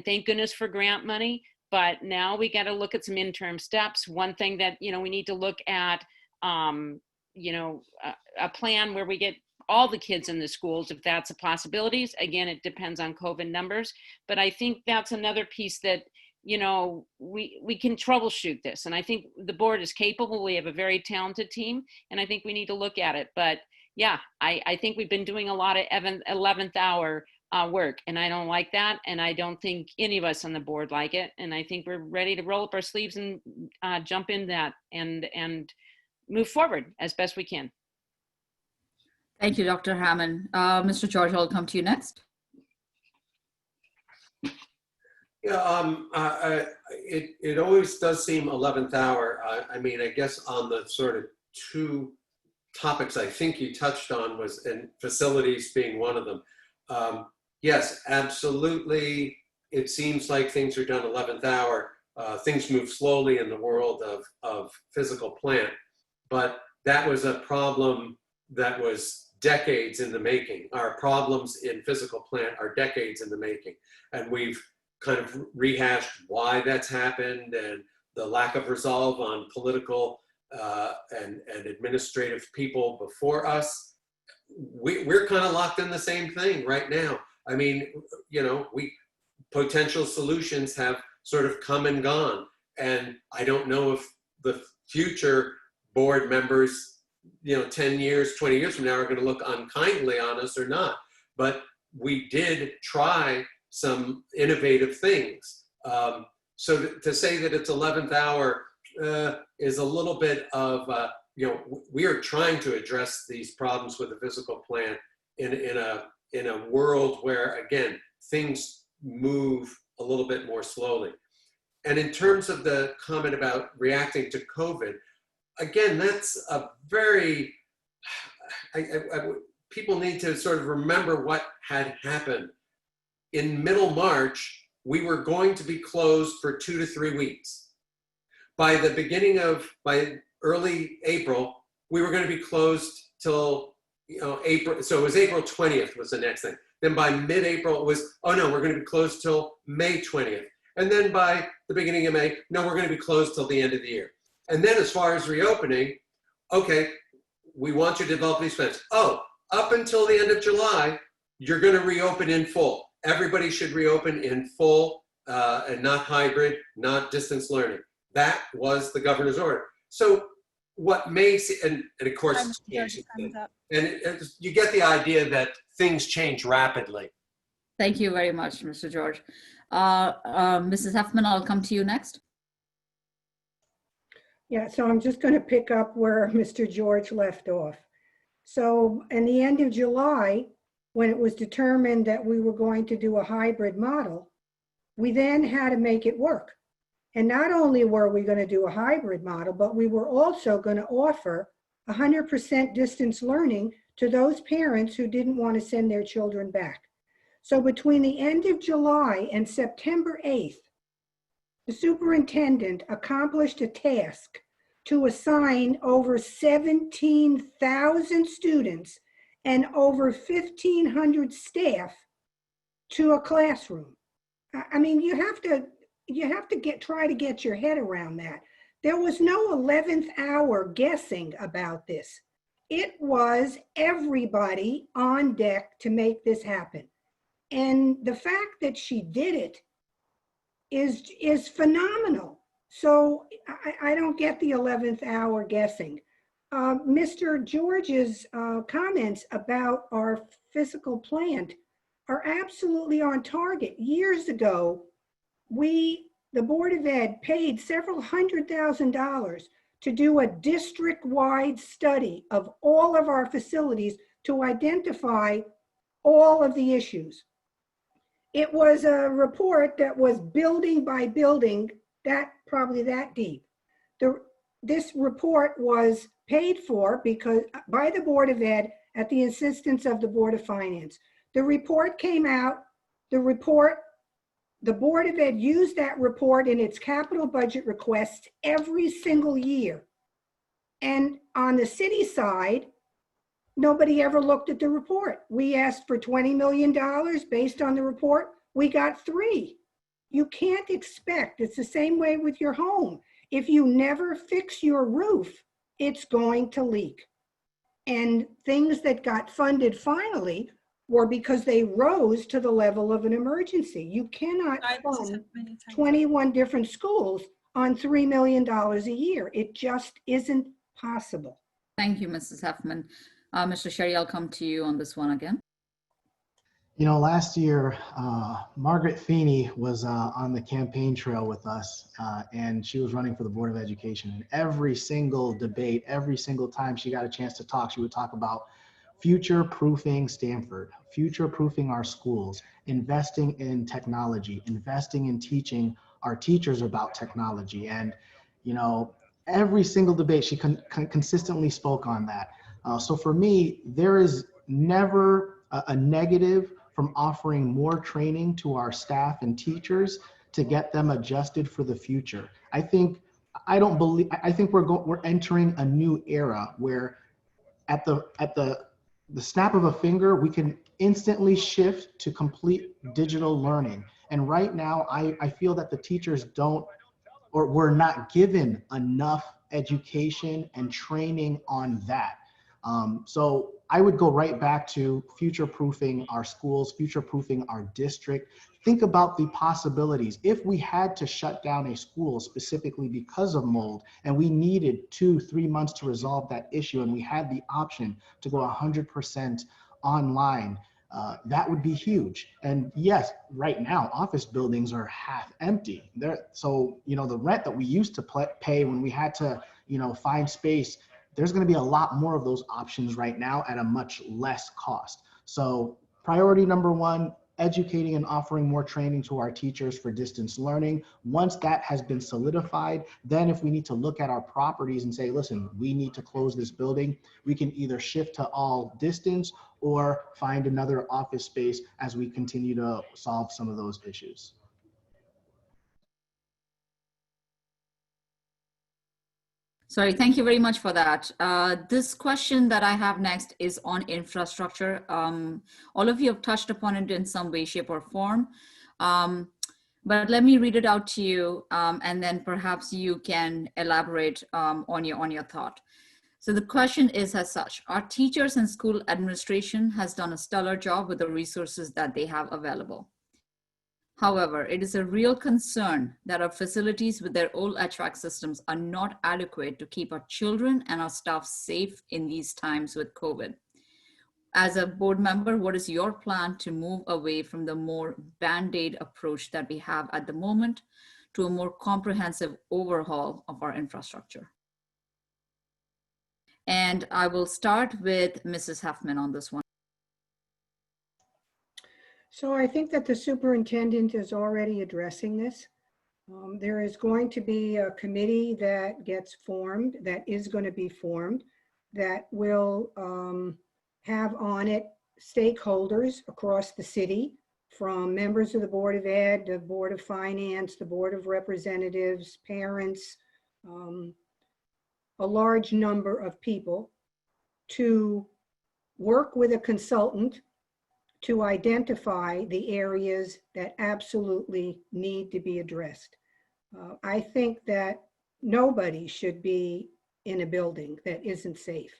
thank goodness for grant money. But now we got to look at some interim steps. One thing that, we need to look at, a plan where we get all the kids in the schools, if that's a possibility. Again, it depends on COVID numbers. But I think that's another piece that, we can troubleshoot this. And I think the board is capable. We have a very talented team, and I think we need to look at it. But yeah, I think we've been doing a lot of 11th hour work, and I don't like that. And I don't think any of us on the board like it. And I think we're ready to roll up our sleeves and jump in that and move forward as best we can. Thank you, Dr. Hammond. Mr. George, I'll come to you next. Yeah, it always does seem 11th hour. I mean, I guess on the sort of two topics I think you touched on was, and facilities being one of them. Yes, absolutely. It seems like things are done 11th hour. Things move slowly in the world of physical plant, but that was a problem that was decades in the making. Our problems in physical plant are decades in the making, and we've kind of rehashed why that's happened and the lack of resolve on political and administrative people before us. We're kind of locked in the same thing right now. I mean, potential solutions have sort of come and gone, and I don't know if the future board members, 10 years, 20 years from now are going to look unkindly on us or not. But we did try some innovative things. So to say that it's 11th hour is a little bit of, we are trying to address these problems with the physical plant in a world where, again, things move a little bit more slowly. And in terms of the comment about reacting to COVID, again, that's a very, people need to sort of remember what had happened. In middle March, we were going to be closed for 2 to 3 weeks. By early April, we were going to be closed till April. So it was April 20th was the next thing. Then by mid-April, it was, oh no, we're going to be closed till May 20th. And then by the beginning of May, no, we're going to be closed till the end of the year. And then as far as reopening, okay, we want you to develop these plans. Oh, up until the end of July, you're going to reopen in full. Everybody should reopen in full and not hybrid, not distance learning. That was the governor's order. So what and of course, you get the idea that things change rapidly. Thank you very much, Mr. George. Mrs. Huffman, I'll come to you next. Yeah, so I'm just going to pick up where Mr. George left off. So in the end of July, when it was determined that we were going to do a hybrid model, we then had to make it work. And not only were we going to do a hybrid model, but we were also going to offer 100% distance learning to those parents who didn't want to send their children back. So between the end of July and September 8th, the superintendent accomplished a task to assign over 17,000 students and over 1,500 staff to a classroom. I mean, you have to try to get your head around that. There was no 11th hour guessing about this. It was everybody on deck to make this happen. And the fact that she did it is phenomenal. So I don't get the 11th hour guessing. Mr. George's comments about our physical plant are absolutely on target. Years ago, the Board of Ed paid several $100,000 to do a district-wide study of all of our facilities to identify all of the issues. It was a report that was building by building, probably that deep. This report was paid for by the Board of Ed at the insistence of the Board of Finance. The report came out. The report The Board of Ed used that report in its capital budget requests every single year. And on the city side, nobody ever looked at the report. We asked for $20 million based on the report. We got 3. You can't expect, it's the same way with your home. If you never fix your roof, it's going to leak. And things that got funded finally were because they rose to the level of an emergency. You cannot fund 21 different schools on $3 million a year. It just isn't possible. Thank you, Mrs. Huffman. Mr. Sherry, I'll come to you on this one again. You know, last year, Margaret Feeney was on the campaign trail with us, and she was running for the Board of Education. And every single debate, every single time she got a chance to talk, she would talk about future-proofing Stamford, future-proofing our schools, investing in technology, investing in teaching our teachers about technology. And, you know, every single debate, she consistently spoke on that. So for me, there is never a negative from offering more training to our staff and teachers to get them adjusted for the future. I think we're entering a new era where at the snap of a finger, we can instantly shift to complete digital learning. And right now, I feel that the teachers don't, or we're not given enough education and training on that. So I would go right back to future-proofing our schools, future-proofing our district. Think about the possibilities. If we had to shut down a school specifically because of mold, and we needed 2-3 months to resolve that issue, and we had the option to go 100% online, that would be huge. And yes, right now, office buildings are half empty. So, you know, the rent that we used to pay when we had to, you know, find space, there's going to be a lot more of those options right now at a much less cost. So priority number 1, educating and offering more training to our teachers for distance learning. Once that has been solidified, then if we need to look at our properties and say, listen, we need to close this building, we can either shift to all distance or find another office space as we continue to solve some of those issues. Sorry, thank you very much for that. This question that I have next is on infrastructure. All of you have touched upon it in some way, shape, or form. But let me read it out to you, and then perhaps you can elaborate on your thought. So the question is as such: our teachers and school administration has done a stellar job with the resources that they have available. However, it is a real concern that our facilities with their old HVAC systems are not adequate to keep our children and our staff safe in these times with COVID. As a board member, what is your plan to move away from the more band-aid approach that we have at the moment to a more comprehensive overhaul of our infrastructure? And I will start with Mrs. Huffman on this one. So I think that the superintendent is already addressing this. There is going to be a committee that gets formed, that is going to be formed, that will have on it stakeholders across the city, from members of the Board of Ed, the Board of Finance, the Board of Representatives, parents, a large number of people, to work with a consultant to identify the areas that absolutely need to be addressed. I think that nobody should be in a building that isn't safe.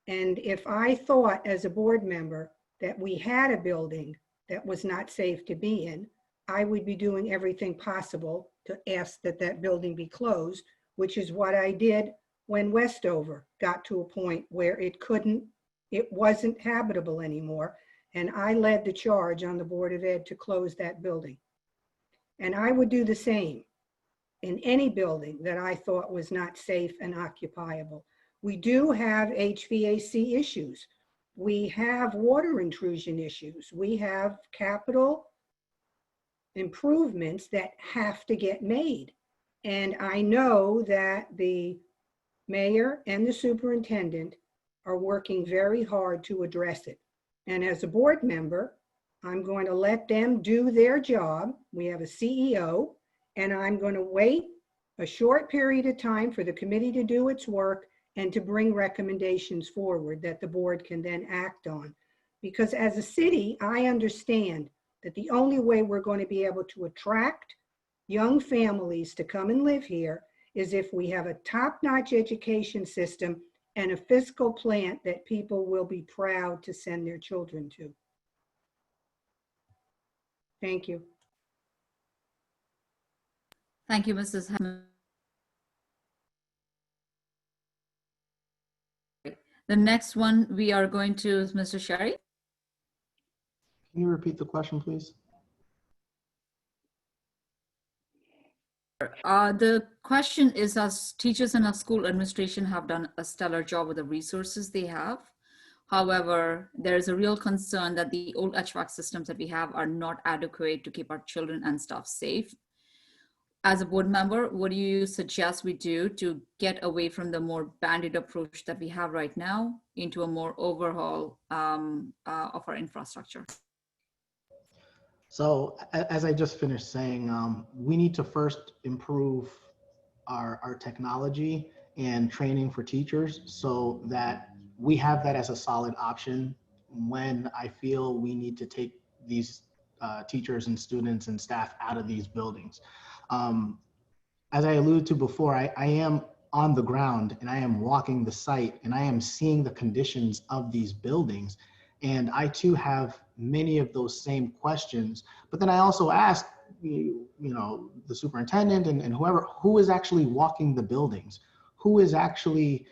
And if I thought as a board member that we had a building that was not safe to be in, I would be doing everything possible to ask that that building be closed, which is what I did when Westover got to a point where it wasn't habitable anymore. And I led the charge on the Board of Ed to close that building. And I would do the same in any building that I thought was not safe and occupiable. We do have HVAC issues. We have water intrusion issues. We have capital improvements that have to get made. And I know that the mayor and the superintendent are working very hard to address it. And as a board member, I'm going to let them do their job. We have a CEO, and I'm going to wait a short period of time for the committee to do its work and to bring recommendations forward that the board can then act on. Because as a city, I understand that the only way we're going to be able to attract young families to come and live here is if we have a top-notch education system and a fiscal plant that people will be proud to send their children to. Thank you. Thank you, Mrs. Hammond. The next one we are going to is Mr. Sherry. Can you repeat the question, please? The question is, as teachers and our school administration have done a stellar job with the resources they have. However, there is a real concern that the old HVAC systems that we have are not adequate to keep our children and staff safe. As a board member, what do you suggest we do to get away from the more banded approach that we have right now into a more overhaul of our infrastructure? So as I just finished saying, we need to first improve our technology and training for teachers so that we have that as a solid option when I feel we need to take these teachers and students and staff out of these buildings. As I alluded to before, I am on the ground and I am walking the site and I am seeing the conditions of these buildings. And I too have many of those same questions, but then I also ask, you know, the superintendent and whoever, who is actually walking the buildings, who is actually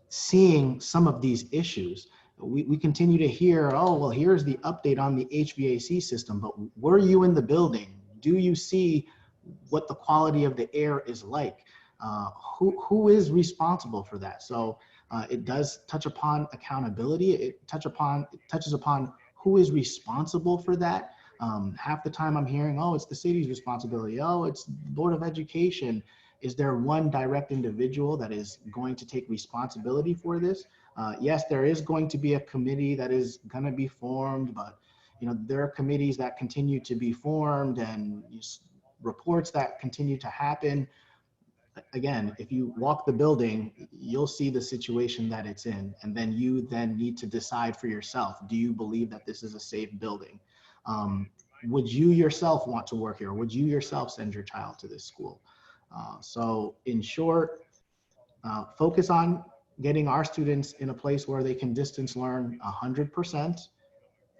seeing some of these issues. We continue to hear, oh, well, here's the update on the HVAC system, but were you in the building? Do you see what the quality of the air is like? Who is responsible for that? So it does touch upon accountability. It touches upon who is responsible for that. Half the time I'm hearing, oh, it's the city's responsibility. Oh, it's the Board of Education. Is there one direct individual that is going to take responsibility for this? Yes, there is going to be a committee that is going to be formed, but you know, there are committees that continue to be formed and reports that continue to happen. Again, if you walk the building, you'll see the situation that it's in, and then you need to decide for yourself, do you believe that this is a safe building? Would you yourself want to work here? Would you yourself send your child to this school? So in short, focus on getting our students in a place where they can distance learn 100%,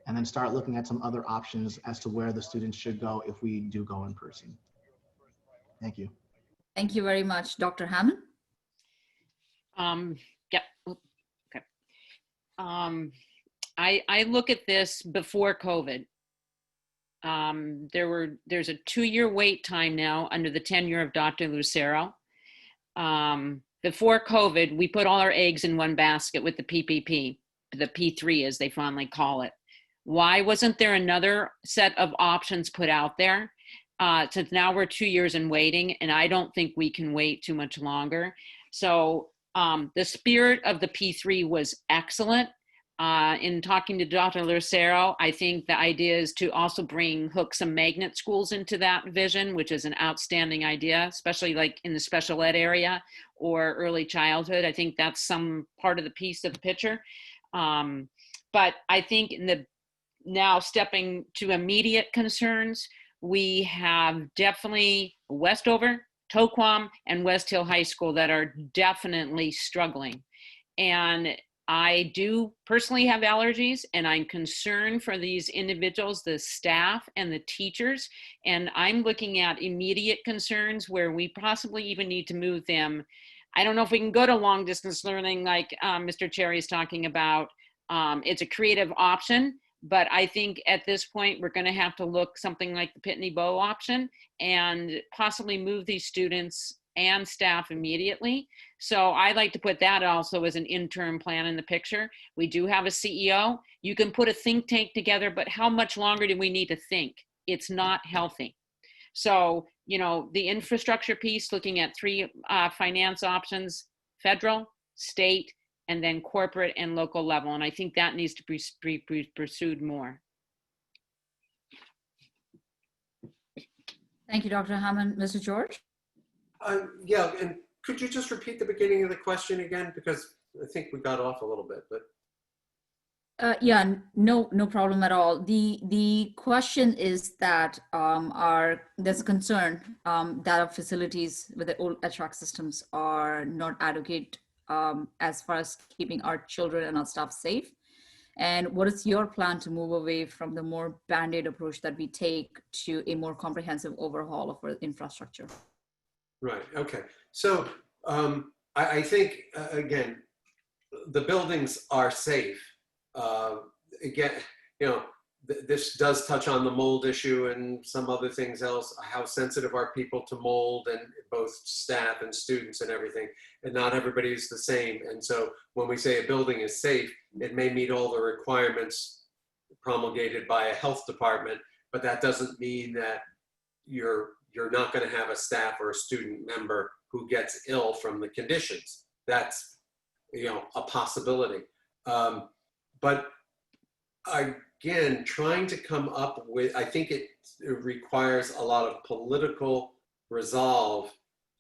and then start looking at some other options as to where the students should go if we do go in person. Thank you. Thank you very much, Dr. Hammond. Yeah, okay. I look at this before COVID. There's a 2-year wait time now under the tenure of Dr. Lucero. Before COVID, we put all our eggs in one basket with the PPP, the P3 as they fondly call it. Why wasn't there another set of options put out there? Since now we're 2 years in waiting, and I don't think we can wait too much longer. So the spirit of the P3 was excellent. In talking to Dr. Lucero, I think the idea is to also bring hooks and magnet schools into that vision, which is an outstanding idea, especially like in the special ed area or early childhood. I think that's some part of the piece of the picture. But I think in the now stepping to immediate concerns, we have definitely Westover, Toquam, and West Hill High School that are definitely struggling. And I do personally have allergies, and I'm concerned for these individuals, the staff and the teachers. And I'm looking at immediate concerns where we possibly even need to move them. I don't know if we can go to long distance learning like Mr. Cherry is talking about. It's a creative option, but I think at this point, we're going to have to look something like the Pitney Bow option and possibly move these students and staff immediately. So I like to put that also as an interim plan in the picture. We do have a CEO. You can put a think tank together, but how much longer do we need to think? It's not healthy. So, you know, the infrastructure piece, looking at 3 finance options, federal, state, and then corporate and local level. And I think that needs to be pursued more. Thank you, Dr. Hammond. Mr. George? Yeah, and could you just repeat the beginning of the question again? Because I think we got off a little bit, but. Yeah, no problem at all. The question is that there's a concern that our facilities with the old HVAC systems are not adequate as far as keeping our children and our staff safe. And what is your plan to move away from the more band-aid approach that we take to a more comprehensive overhaul of our infrastructure? Right, okay. So I think, again, the buildings are safe. Again, you know, this does touch on the mold issue and some other things else. How sensitive are people to mold, and both staff and students and everything, and not everybody is the same. And so when we say a building is safe, it may meet all the requirements promulgated by a health department, but that doesn't mean that you're not going to have a staff or a student member who gets ill from the conditions. That's, you know, a possibility. But again, trying to come up with, I think it requires a lot of political resolve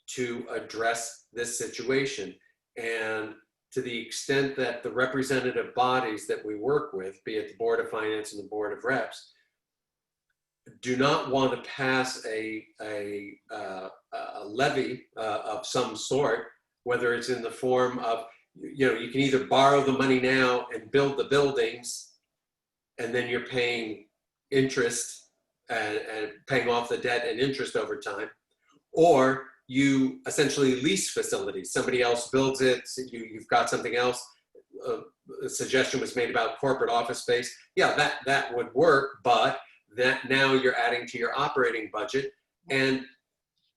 to address this situation. And to the extent that the representative bodies that we work with, be it the Board of Finance and the Board of Reps, do not want to pass a levy of some sort, whether it's in the form of, you know, you can either borrow the money now and build the buildings, and then you're paying interest and paying off the debt and interest over time, or you essentially lease facilities. Somebody else builds it, you've got something else. A suggestion was made about corporate office space. Yeah, that would work, but that now you're adding to your operating budget. And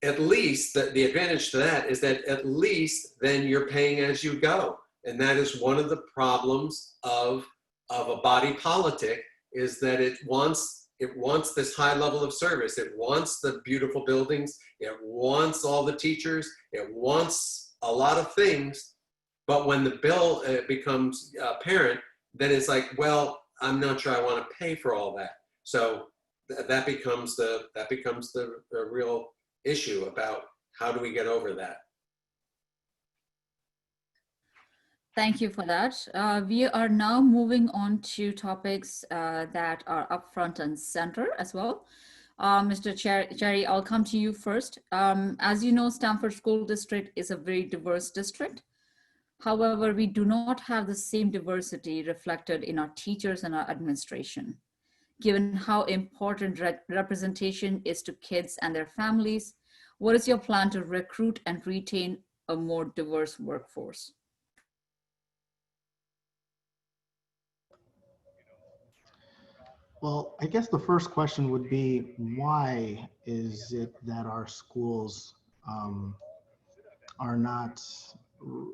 at least the advantage to that is that at least then you're paying as you go. And that is one of the problems of a body politic, is that it wants this high level of service. It wants the beautiful buildings. It wants all the teachers. It wants a lot of things. But when the bill becomes apparent, then it's like, well, I'm not sure I want to pay for all that. So that becomes the real issue about how do we get over that. Thank you for that. We are now moving on to topics that are up front and center as well. Mr. Cherry, I'll come to you first. As you know, Stamford School District is a very diverse district. However, we do not have the same diversity reflected in our teachers and our administration. Given how important representation is to kids and their families, what is your plan to recruit and retain a more diverse workforce? Well, I guess the first question would be, why is it that our schools are not,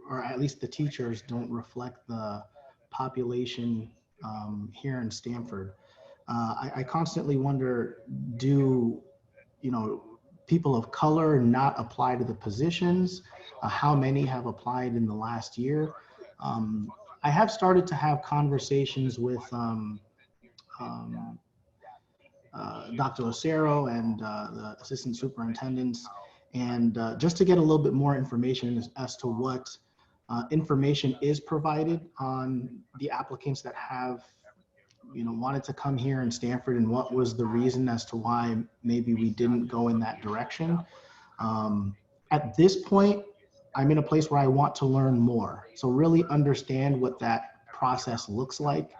or at least the teachers don't reflect the population here in Stamford? I constantly wonder, do, you know, people of color not apply to the positions? How many have applied in the last year? I have started to have conversations with Dr. Lucero and the assistant superintendents, and just to get a little bit more information as to what information is provided on the applicants that have, you know, wanted to come here in Stamford, and what was the reason as to why maybe we didn't go in that direction. At this point, I'm in a place where I want to learn more. So really understand what that process looks like,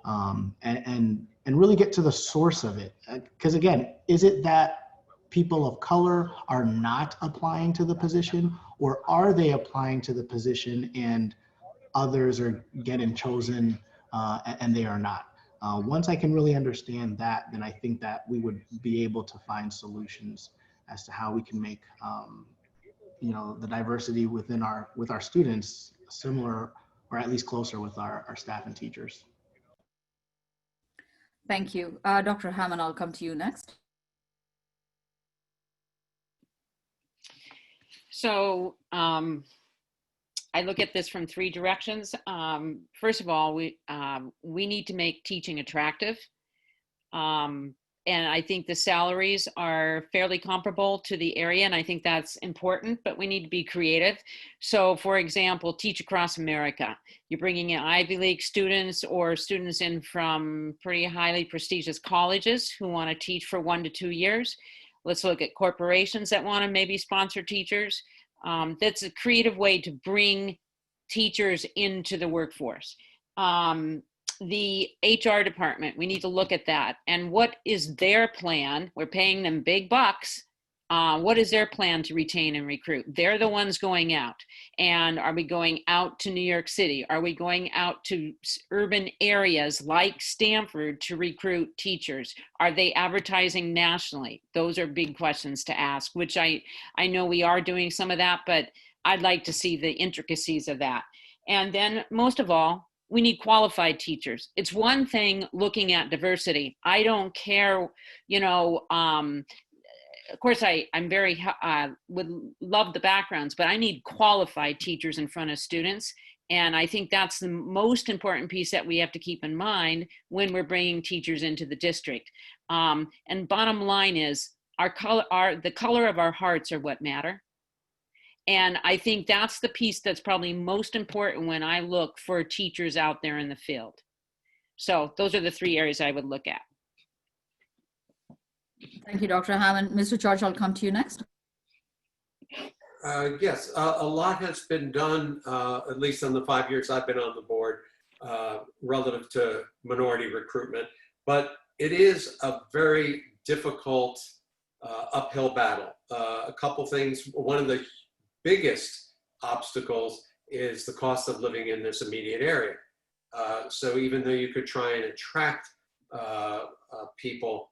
and really get to the source of it. Because again, is it that people of color are not applying to the position, or are they applying to the position and others are getting chosen and they are not? Once I can really understand that, then I think that we would be able to find solutions as to how we can make you know, the diversity with our students similar, or at least closer with our staff and teachers. Thank you. Dr. Hammond, I'll come to you next. So I look at this from three directions. First of all, we need to make teaching attractive. and I think the salaries are fairly comparable to the area, and I think that's important, but we need to be creative. So for example, Teach Across America, you're bringing in Ivy League students or students in from pretty highly prestigious colleges who want to teach for 1 to 2 years. Let's look at corporations that want to maybe sponsor teachers. That's a creative way to bring teachers into the workforce. The HR department, we need to look at that. And what is their plan? We're paying them big bucks. What is their plan to retain and recruit? They're the ones going out. And are we going out to New York City? Are we going out to urban areas like Stamford to recruit teachers? Are they advertising nationally? Those are big questions to ask, which I know we are doing some of that, but I'd like to see the intricacies of that. And then most of all, we need qualified teachers. It's one thing looking at diversity. I don't care, you know, of course I'm very, would love the backgrounds, but I need qualified teachers in front of students. And I think that's the most important piece that we have to keep in mind when we're bringing teachers into the district. And bottom line is the color of our hearts are what matter. And I think that's the piece that's probably most important when I look for teachers out there in the field. So those are the 3 areas I would look at. Thank you, Dr. Hammond. Mr. George, I'll come to you next. Yes, a lot has been done, at least in the 5 years I've been on the board, relative to minority recruitment. But it is a very difficult uphill battle. A couple things. One of the biggest obstacles is the cost of living in this immediate area. So even though you could try and attract people,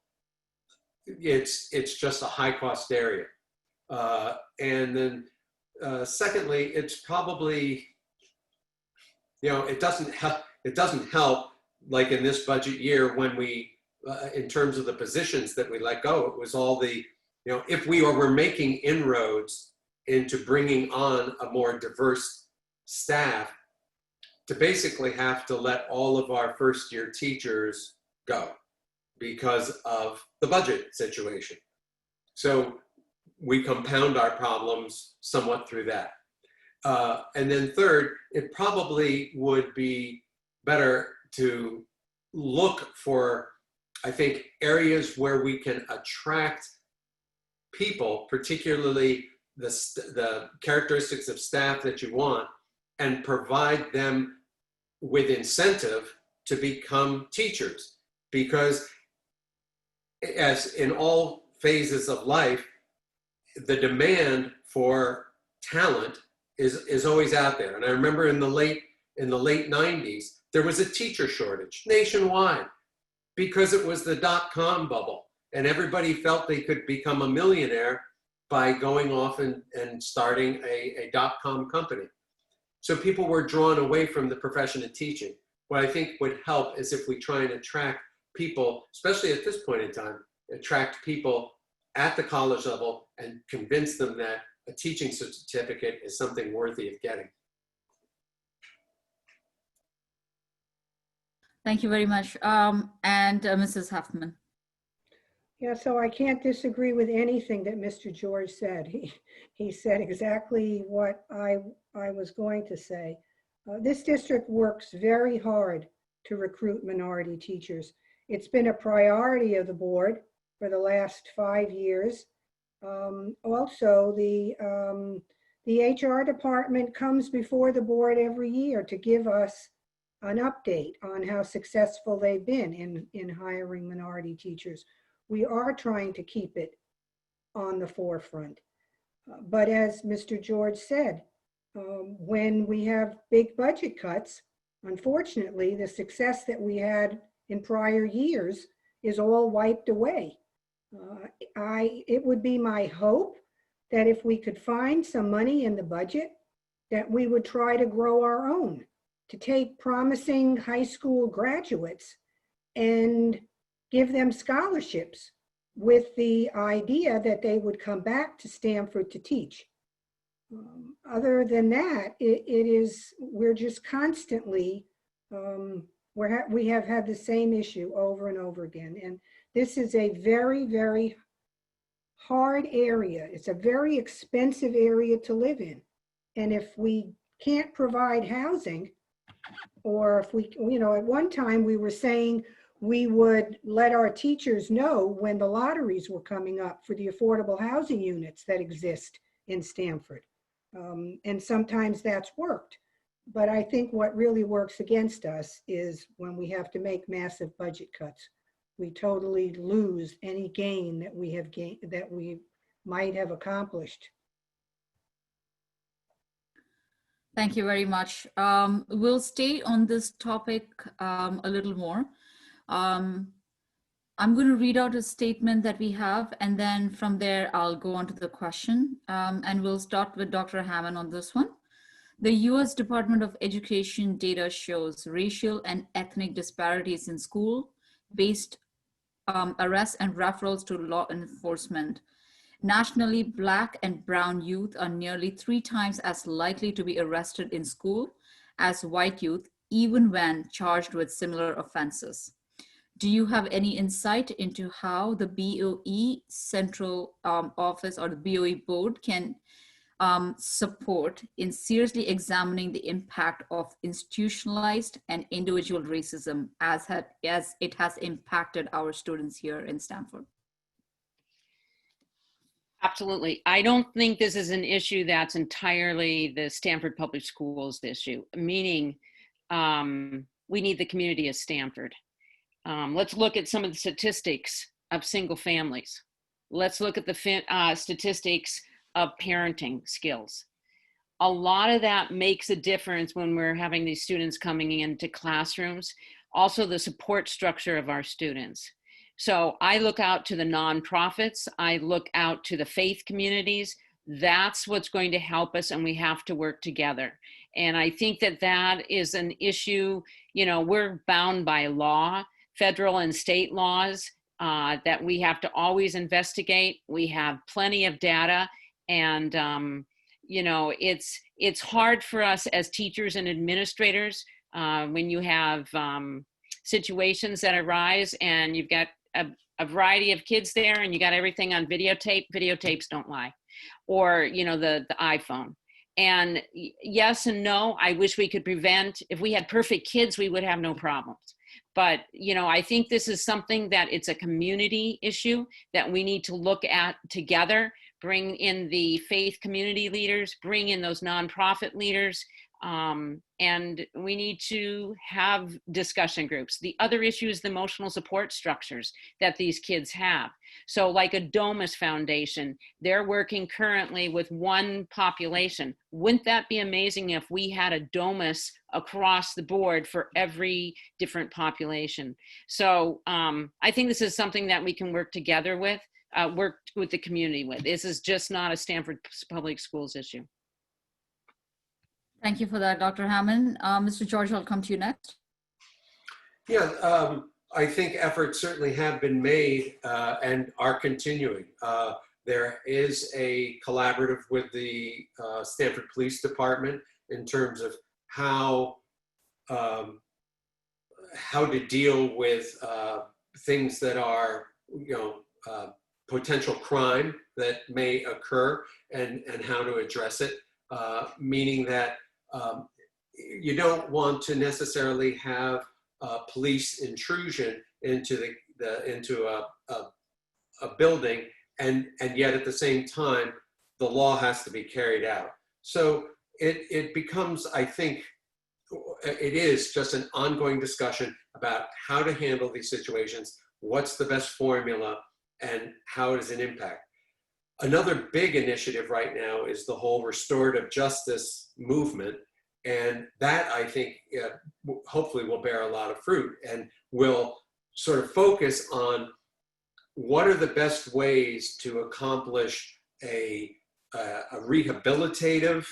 it's just a high cost area. And then secondly, it's probably, you know, it doesn't help like in this budget year when we, in terms of the positions that we let go, it was all the, you know, if we were making inroads into bringing on a more diverse staff, to basically have to let all of our first year teachers go because of the budget situation. So we compound our problems somewhat through that. And then third, it probably would be better to look for, I think, areas where we can attract people, particularly the characteristics of staff that you want, and provide them with incentive to become teachers. Because as in all phases of life, the demand for talent is always out there. And I remember in the late 90s, there was a teacher shortage nationwide because it was the dot-com bubble. And everybody felt they could become a millionaire by going off and starting a dot-com company. So people were drawn away from the profession of teaching. What I think would help is if we try and attract people, especially at this point in time, attract people at the college level and convince them that a teaching certificate is something worthy of getting. Thank you very much. And Mrs. Huffman. Yeah, so I can't disagree with anything that Mr. George said. He said exactly what I was going to say. This district works very hard to recruit minority teachers. It's been a priority of the board for the last 5 years. Also, the HR department comes before the board every year to give us an update on how successful they've been in hiring minority teachers. We are trying to keep it on the forefront. But as Mr. George said, when we have big budget cuts, unfortunately, the success that we had in prior years is all wiped away. It would be my hope that if we could find some money in the budget, that we would try to grow our own, to take promising high school graduates and give them scholarships with the idea that they would come back to Stamford to teach. Other than that, we're just constantly We have had the same issue over and over again. And this is a very, very hard area. It's a very expensive area to live in. And if we can't provide housing, or if we, you know, at one time we were saying we would let our teachers know when the lotteries were coming up for the affordable housing units that exist in Stamford. And sometimes that's worked. But I think what really works against us is when we have to make massive budget cuts. We totally lose any gain that we have gained, that we might have accomplished. Thank you very much. We'll stay on this topic a little more. I'm going to read out a statement that we have, and then from there, I'll go on to the question. And we'll start with Dr. Hammond on this one. The US Department of Education data shows racial and ethnic disparities in school-based arrests and referrals to law enforcement. Nationally, Black and brown youth are nearly 3 times as likely to be arrested in school as white youth, even when charged with similar offenses. Do you have any insight into how the BOE Central Office or the BOE Board can support in seriously examining the impact of institutionalized and individual racism as it has impacted our students here in Stamford? Absolutely. I don't think this is an issue that's entirely the Stamford Public Schools issue, meaning we need the community of Stamford. Let's look at some of the statistics of single families. Let's look at the statistics of parenting skills. A lot of that makes a difference when we're having these students coming into classrooms. Also, the support structure of our students. So I look out to the nonprofits, I look out to the faith communities. That's what's going to help us, and we have to work together. And I think that that is an issue, you know, we're bound by law, federal and state laws that we have to always investigate. We have plenty of data, and you know, it's hard for us as teachers and administrators when you have situations that arise and you've got a variety of kids there and you got everything on videotape. Videotapes don't lie. Or, you know, the iPhone. And yes and no, I wish we could prevent. If we had perfect kids, we would have no problems. But, you know, I think this is something that it's a community issue that we need to look at together, bring in the faith community leaders, bring in those nonprofit leaders, and we need to have discussion groups. The other issue is the emotional support structures that these kids have. So like a Domus Foundation, they're working currently with one population. Wouldn't that be amazing if we had a Domus across the board for every different population? So I think this is something that we can work together with, work with the community with. This is just not a Stamford Public Schools issue. Thank you for that, Dr. Hammond. Mr. George, I'll come to you next. Yeah, I think efforts certainly have been made and are continuing. There is a collaborative with the Stamford Police Department in terms of how to deal with things that are, you know, potential crime that may occur and how to address it, meaning that you don't want to necessarily have police intrusion into a building, and yet at the same time the law has to be carried out. So it becomes, I think, it is just an ongoing discussion about how to handle these situations, what's the best formula, and how does it impact. Another big initiative right now is the whole restorative justice movement. And that, I think, hopefully will bear a lot of fruit and will sort of focus on what are the best ways to accomplish a rehabilitative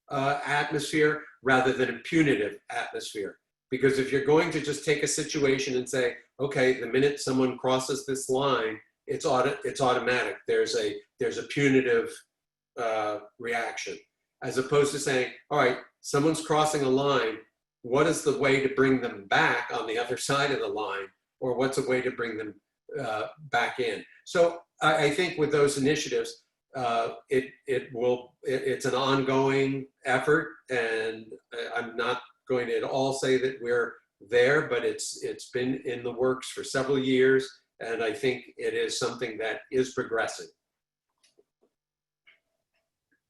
atmosphere rather than a punitive atmosphere. Because if you're going to just take a situation and say, okay, the minute someone crosses this line, it's automatic. There's a punitive reaction, as opposed to saying, all right, someone's crossing a line. what is the way to bring them back on the other side of the line, or what's a way to bring them back in? So I think with those initiatives, it's an ongoing effort, and I'm not going to at all say that we're there, but it's been in the works for several years, and I think it is something that is progressing.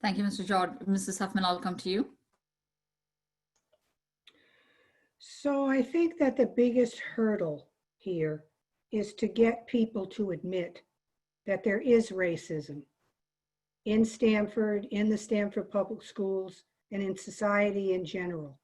Thank you, Mr. George. Mrs. Huffman, I'll come to you. So I think that the biggest hurdle here is to get people to admit that there is racism in Stamford, in the Stamford Public Schools, and in society in general.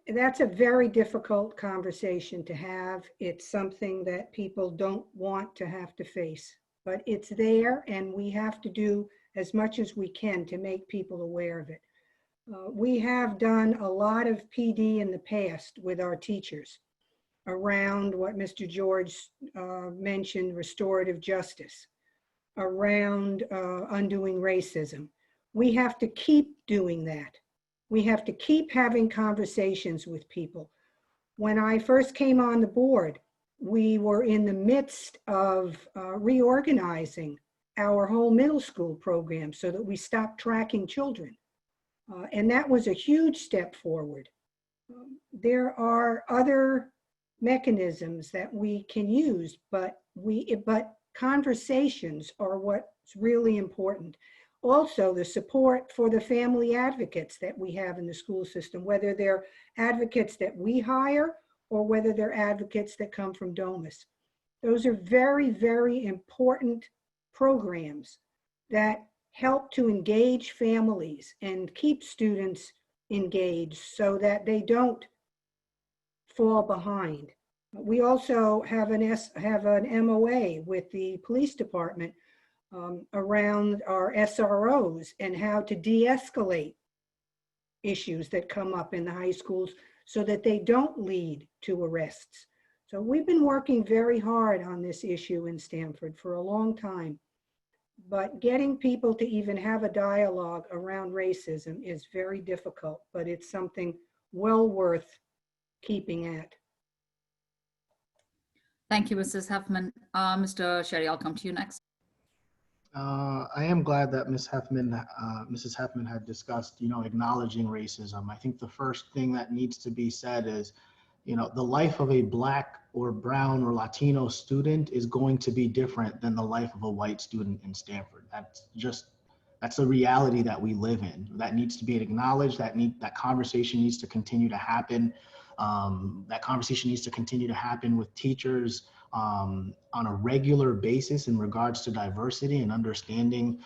That's a very difficult conversation to have. It's something that people don't want to have to face, but it's there, and we have to do as much as we can to make people aware of it. We have done a lot of PD in the past with our teachers around what Mr. George mentioned, restorative justice, around undoing racism. We have to keep doing that. We have to keep having conversations with people. When I first came on the board, we were in the midst of reorganizing our whole middle school program so that we stopped tracking children. And that was a huge step forward. There are other mechanisms that we can use, but conversations are what's really important. Also, the support for the family advocates that we have in the school system, whether they're advocates that we hire or whether they're advocates that come from DOMIS. Those are very, very important programs that help to engage families and keep students engaged so that they don't fall behind. We also have an MOA with the police department around our SROs and how to de-escalate issues that come up in the high schools so that they don't lead to arrests. So we've been working very hard on this issue in Stamford for a long time. But getting people to even have a dialogue around racism is very difficult, but it's something well worth keeping at. Thank you, Mrs. Huffman. Mr. Sherry, I'll come to you next. I am glad that Mrs. Huffman had discussed, acknowledging racism. I think the first thing that needs to be said is, the life of a Black or brown or Latino student is going to be different than the life of a white student in Stamford. That's a reality that we live in. That needs to be acknowledged. That conversation needs to continue to happen. That conversation needs to continue to happen with teachers on a regular basis in regards to diversity and understanding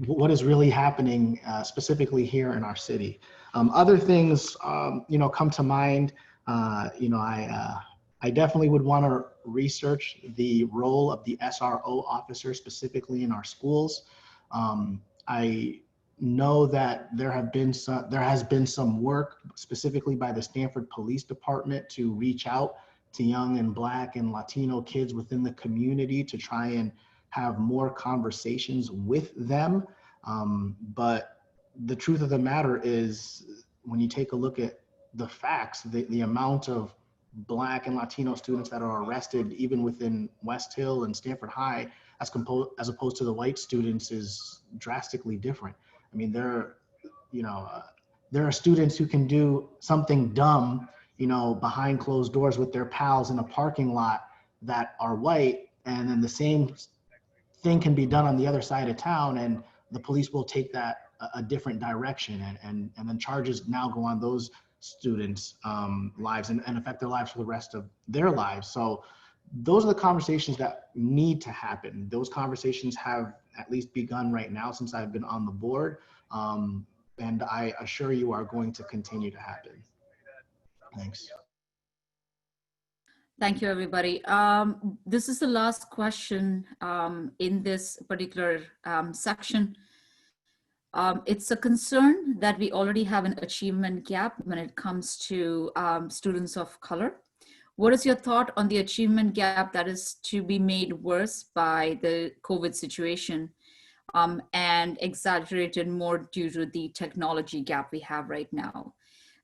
what is really happening specifically here in our city. Other things, come to mind. I definitely would want to research the role of the SRO officer specifically in our schools. I know that there has been some work specifically by the Stamford Police Department to reach out to young and Black and Latino kids within the community to try and have more conversations with them. But the truth of the matter is, when you take a look at the facts, the amount of Black and Latino students that are arrested, even within West Hill and Stamford High, as opposed to the white students, is drastically different. I mean, there are students who can do something dumb, behind closed doors with their pals in a parking lot that are white, and then the same thing can be done on the other side of town, and the police will take that a different direction, and then charges now go on those students' lives and affect their lives for the rest of their lives. So those are the conversations that need to happen. Those conversations have at least begun right now since I've been on the board, and I assure you are going to continue to happen. Thanks. Thank you, everybody. This is the last question in this particular section. It's a concern that we already have an achievement gap when it comes to students of color. What is your thought on the achievement gap that is to be made worse by the COVID situation? and exaggerated more due to the technology gap we have right now.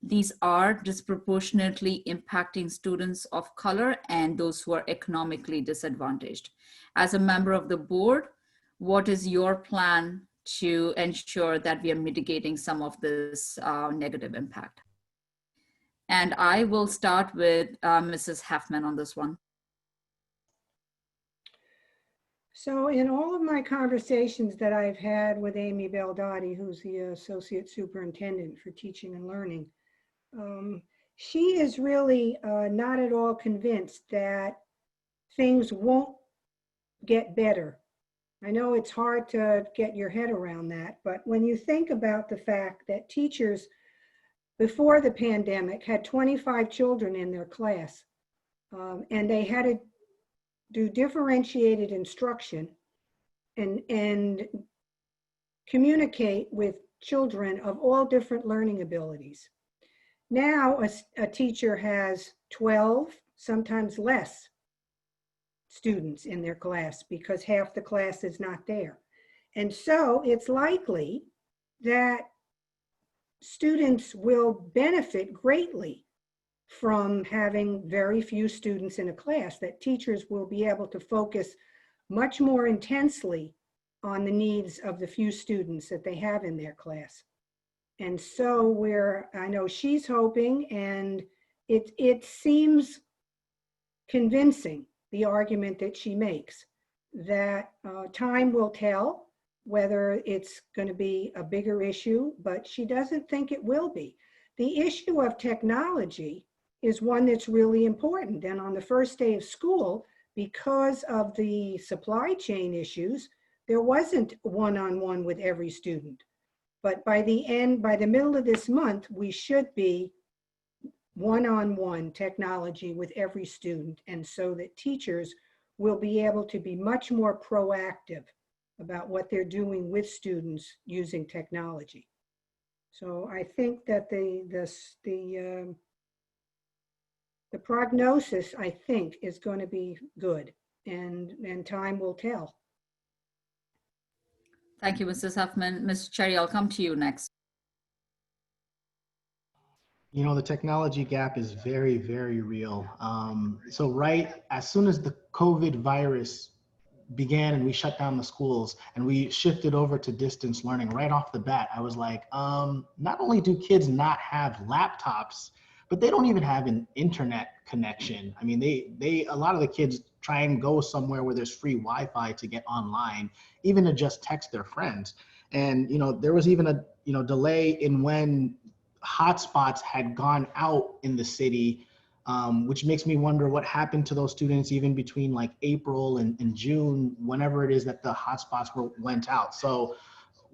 These are disproportionately impacting students of color and those who are economically disadvantaged. As a member of the board, what is your plan to ensure that we are mitigating some of this negative impact? And I will start with Mrs. Heffman on this one. So in all of my conversations that I've had with Amy Baldati, who's the Associate Superintendent for Teaching and Learning, she is really not at all convinced that things won't get better. I know it's hard to get your head around that, but when you think about the fact that teachers before the pandemic had 25 children in their class, and they had to do differentiated instruction and communicate with children of all different learning abilities. Now a teacher has 12, sometimes less students in their class because half the class is not there. And so it's likely that students will benefit greatly from having very few students in a class, that teachers will be able to focus much more intensely on the needs of the few students that they have in their class. And so I know she's hoping, and it seems convincing, the argument that she makes, that time will tell whether it's going to be a bigger issue, but she doesn't think it will be. The issue of technology is one that's really important. And on the first day of school, because of the supply chain issues, there wasn't one-on-one with every student. But by the middle of this month, we should be one-on-one technology with every student, and so that teachers will be able to be much more proactive about what they're doing with students using technology. So I think that the prognosis, I think, is going to be good, and time will tell. Thank you, Mrs. Huffman. Ms. Cherry, I'll come to you next. You know, the technology gap is very, very real. So right as soon as the COVID virus began and we shut down the schools and we shifted over to distance learning, right off the bat, I was like, not only do kids not have laptops, but they don't even have an internet connection. I mean, a lot of the kids try and go somewhere where there's free Wi-Fi to get online, even to just text their friends. And, you know, there was even a, delay in when hotspots had gone out in the city, which makes me wonder what happened to those students even between like April and June, whenever it is that the hotspots went out. So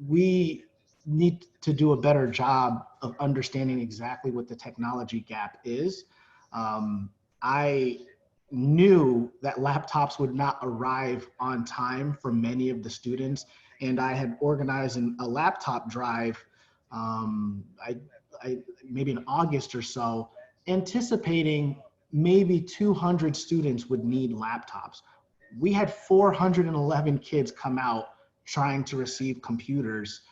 we need to do a better job of understanding exactly what the technology gap is. I knew that laptops would not arrive on time for many of the students, and I had organized a laptop drive maybe in August or so, anticipating maybe 200 students would need laptops. We had 411 kids come out trying to receive computers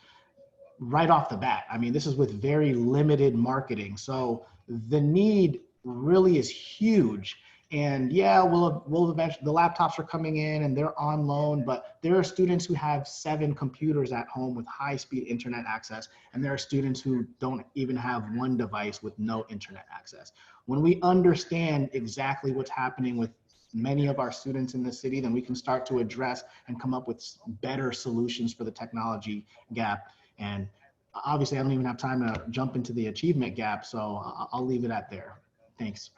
right off the bat. I mean, this is with very limited marketing. So the need really is huge. And yeah, we'll eventually, the laptops are coming in and they're on loan, but there are students who have 7 computers at home with high-speed internet access, and there are students who don't even have 1 device with no internet access. When we understand exactly what's happening with many of our students in the city, then we can start to address and come up with better solutions for the technology gap. And obviously, I don't even have time to jump into the achievement gap, so I'll leave it at there. Thanks.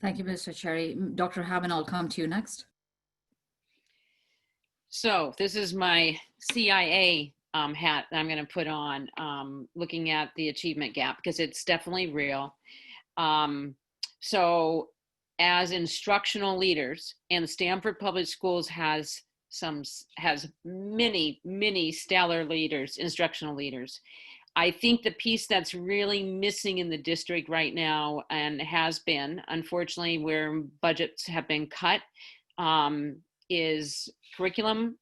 Thank you, Mr. Cherry. Dr. Haben, I'll come to you next. So this is my CIA hat that I'm going to put on, looking at the achievement gap, because it's definitely real. So as instructional leaders, and Stamford Public Schools has many stellar leaders, instructional leaders. I think the piece that's really missing in the district right now, and has been, unfortunately, where budgets have been cut, is curriculum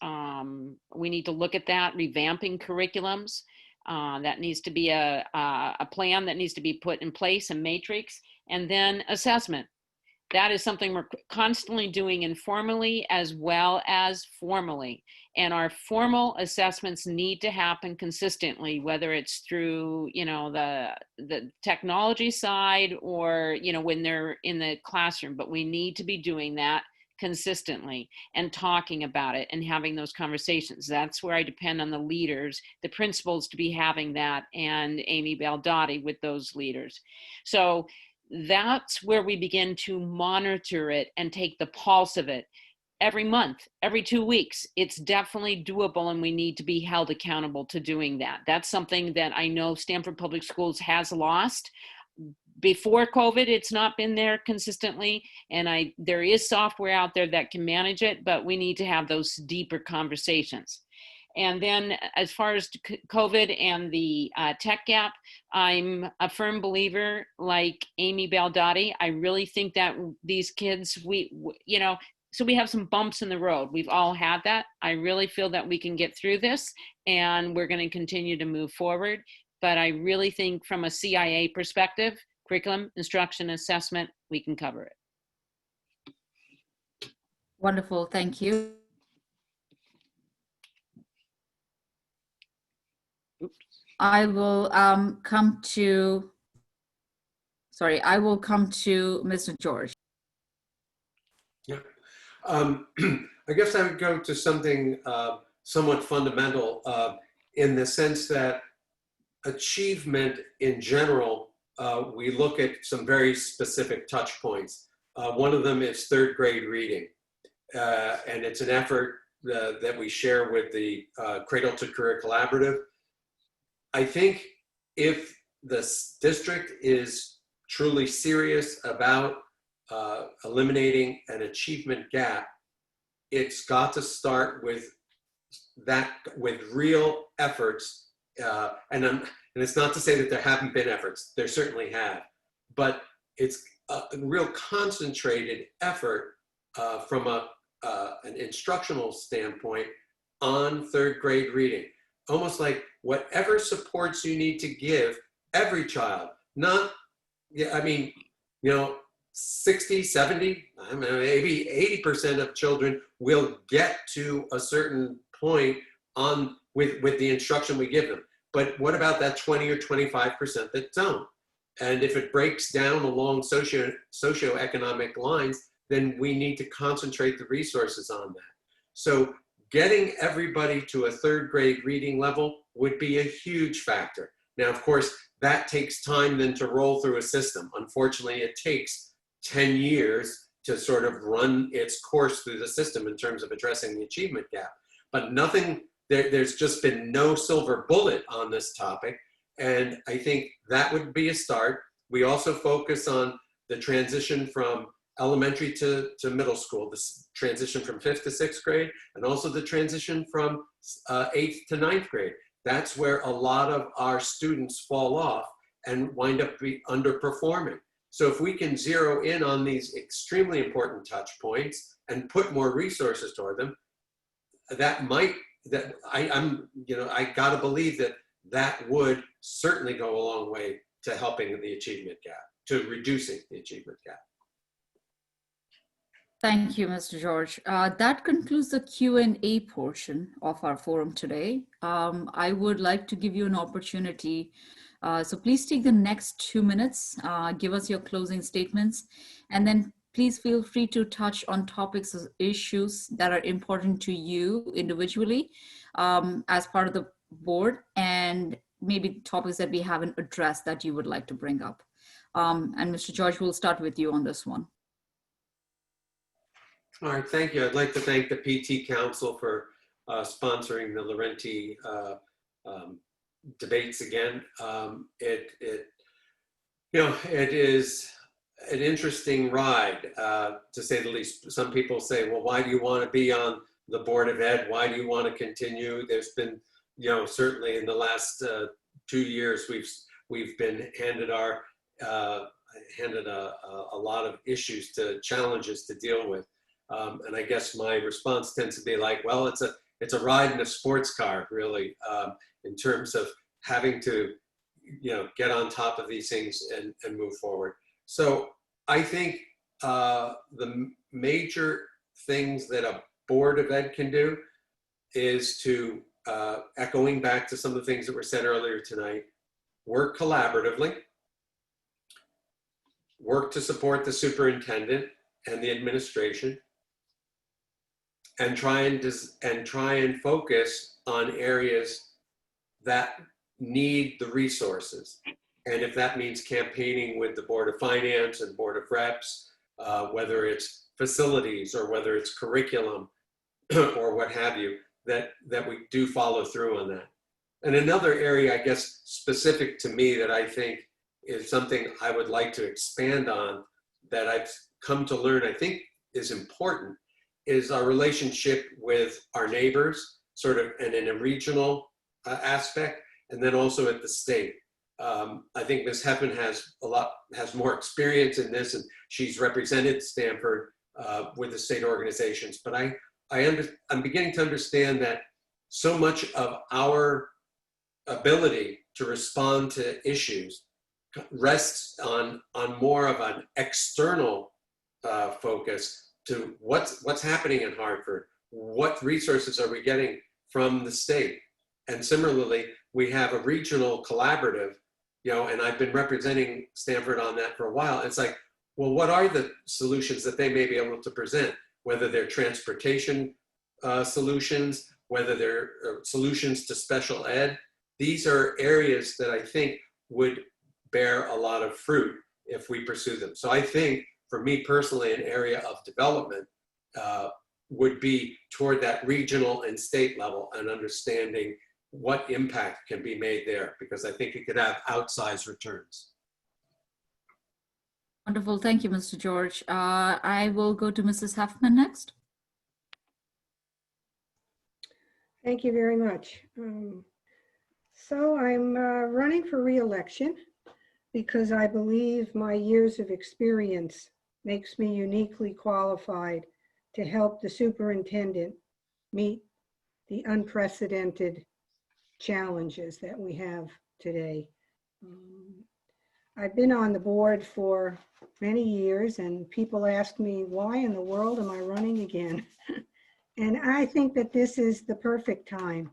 we need to look at that, revamping curriculums. That needs to be a plan that needs to be put in place, a matrix, and then assessment. That is something we're constantly doing informally as well as formally. And our formal assessments need to happen consistently, whether it's through, the technology side or, when they're in the classroom, but we need to be doing that consistently and talking about it and having those conversations. That's where I depend on the leaders, the principals to be having that, and Amy Baldotti with those leaders. So that's where we begin to monitor it and take the pulse of it every month, every 2 weeks. It's definitely doable, and we need to be held accountable to doing that. That's something that I know Stamford Public Schools has lost. Before COVID, it's not been there consistently, and there is software out there that can manage it, but we need to have those deeper conversations. And then as far as COVID and the tech gap, I'm a firm believer, like Amy Baldotti. I really think that these kids, so we have some bumps in the road. We've all had that. I really feel that we can get through this, and we're going to continue to move forward. But I really think from a CIA perspective, curriculum, instruction, assessment, we can cover it. Wonderful, thank you. I will come to Mr. George. Yeah. I guess I would go to something somewhat fundamental in the sense that achievement in general, we look at some very specific touch points. One of them is third grade reading. And it's an effort that we share with the Cradle to Career Collaborative. I think if the district is truly serious about eliminating an achievement gap, it's got to start with real efforts. And it's not to say that there haven't been efforts, there certainly have, but it's a real concentrated effort from an instructional standpoint on third grade reading. Almost like whatever supports you need to give every child, not, 60, 70, maybe 80% of children will get to a certain point with the instruction we give them. But what about that 20 or 25% that don't? And if it breaks down along socioeconomic lines, then we need to concentrate the resources on that. So getting everybody to a third grade reading level would be a huge factor. Now, of course, that takes time then to roll through a system. Unfortunately, it takes 10 years to sort of run its course through the system in terms of addressing the achievement gap. But there's just been no silver bullet on this topic. And I think that would be a start. We also focus on the transition from elementary to middle school, this transition from 5th to 6th grade, and also the transition from 8th to 9th grade. That's where a lot of our students fall off and wind up underperforming. So if we can zero in on these extremely important touch points and put more resources toward them, I gotta believe that would certainly go a long way to helping the achievement gap, to reducing the achievement gap. Thank you, Mr. George. That concludes the Q&A portion of our forum today. I would like to give you an opportunity. So please take the next 2 minutes, give us your closing statements, and then please feel free to touch on topics or issues that are important to you individually as part of the board, and maybe topics that we haven't addressed that you would like to bring up. And Mr. George, we'll start with you on this one. All right, thank you. I'd like to thank the PT Council for sponsoring the Laurenti debates again. It is an interesting ride, to say the least. Some people say, well, why do you want to be on the Board of Ed? Why do you want to continue? There's been, certainly in the last 2 years, we've been handed a lot of challenges to deal with. And I guess my response tends to be like, well, it's a ride in a sports car, really, in terms of having to, get on top of these things and move forward. So I think the major things that a Board of Ed can do is to, echoing back to some of the things that were said earlier tonight, work collaboratively, work to support the superintendent and the administration, and try and focus on areas that need the resources. And if that means campaigning with the Board of Finance and Board of Reps, whether it's facilities or whether it's curriculum or what have you, that we do follow through on that. And another area, I guess, specific to me that I think is something I would like to expand on, that I've come to learn, I think is important, is our relationship with our neighbors, sort of in a regional aspect, and then also at the state. I think Ms. Heffman has more experience in this, and she's represented Stamford with the state organizations. But I'm beginning to understand that so much of our ability to respond to issues rests on more of an external focus to what's happening in Hartford, what resources are we getting from the state. And similarly, we have a regional collaborative, and I've been representing Stamford on that for a while. It's like, well, what are the solutions that they may be able to present, whether they're transportation solutions, whether they're solutions to special ed. These are areas that I think would bear a lot of fruit if we pursue them. So I think, for me personally, an area of development would be toward that regional and state level and understanding what impact can be made there, because I think it could have outsized returns. Wonderful. Thank you, Mr. George. I will go to Mrs. Heffman next. Thank you very much. So I'm running for re-election because I believe my years of experience makes me uniquely qualified to help the superintendent meet the unprecedented challenges that we have today. I've been on the board for many years, and people ask me, why in the world am I running again? And I think that this is the perfect time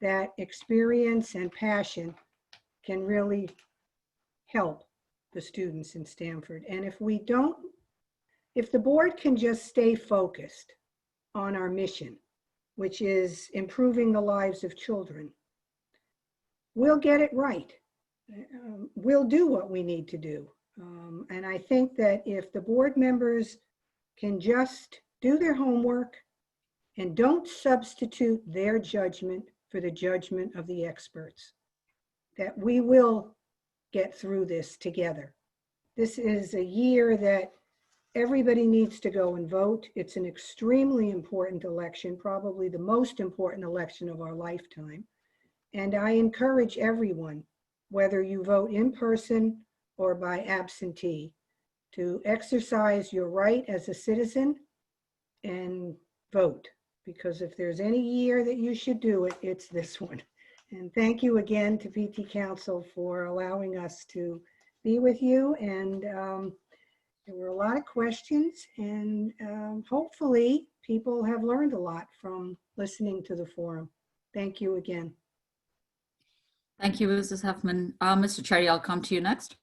that experience and passion can really help the students in Stamford. And if the board can just stay focused on our mission, which is improving the lives of children, we'll get it right. We'll do what we need to do. And I think that if the board members can just do their homework and don't substitute their judgment for the judgment of the experts, that we will get through this together. This is a year that everybody needs to go and vote. It's an extremely important election, probably the most important election of our lifetime. And I encourage everyone, whether you vote in person or by absentee, to exercise your right as a citizen and vote. Because if there's any year that you should do it, it's this one. And thank you again to PT Council for allowing us to be with you. And there were a lot of questions, and hopefully people have learned a lot from listening to the forum. Thank you again. Thank you, Mrs. Heffman. Mr. Cherry, I'll come to you next.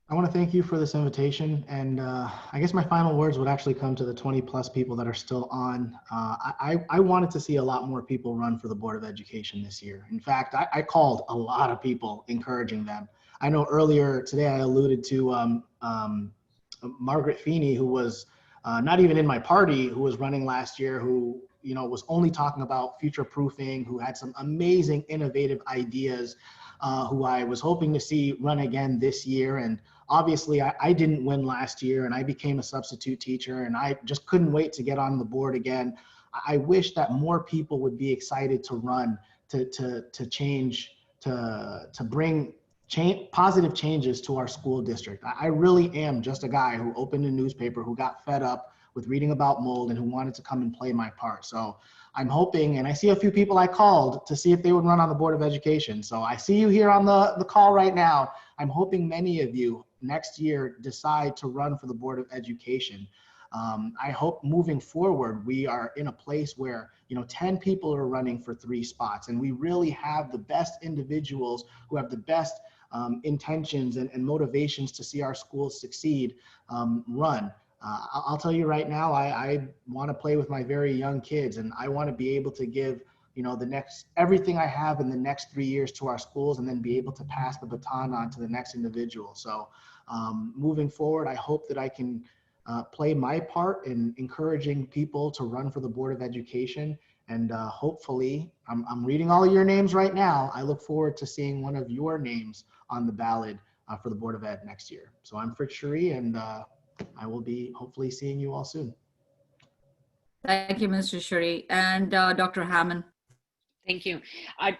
I want to thank you for this invitation, and I guess my final words would actually come to the 20+ people that are still on. I wanted to see a lot more people run for the Board of Education this year. In fact, I called a lot of people, encouraging them. I know earlier today I alluded to Margaret Feeney, who was not even in my party, who was running last year, who was only talking about future proofing, who had some amazing innovative ideas, who I was hoping to see run again this year. And obviously I didn't win last year, and I became a substitute teacher, and I just couldn't wait to get on the board again. I wish that more people would be excited to run, to change, to bring positive changes to our school district. I really am just a guy who opened a newspaper, who got fed up with reading about mold and who wanted to come and play my part. So I'm hoping, and I see a few people I called to see if they would run on the Board of Education. So I see you here on the call right now. I'm hoping many of you next year decide to run for the Board of Education. I hope moving forward, we are in a place where, 10 people are running for 3 spots, and we really have the best individuals who have the best intentions and motivations to see our schools succeed run. I'll tell you right now, I want to play with my very young kids, and I want to be able to give, everything I have in the next 3 years to our schools, and then be able to pass the baton on to the next individual. So moving forward, I hope that I can play my part in encouraging people to run for the Board of Education. And hopefully, I'm reading all of your names right now. I look forward to seeing one of your names on the ballot for the Board of Ed next year. So I'm Fritz Cherie, and I will be hopefully seeing you all soon. Thank you, Mr. Cherie. And Dr. Hammond. Thank you.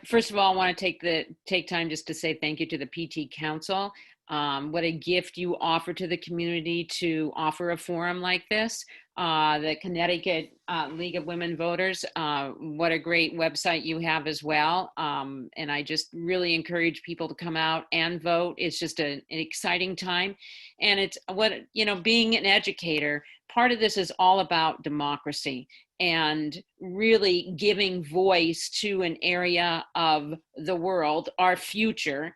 First of all, I want to take time just to say thank you to the PT Council. What a gift you offer to the community to offer a forum like this. The Connecticut League of Women Voters, what a great website you have as well. And I just really encourage people to come out and vote. It's just an exciting time. And it's being an educator, part of this is all about democracy and really giving voice to an area of the world, our future,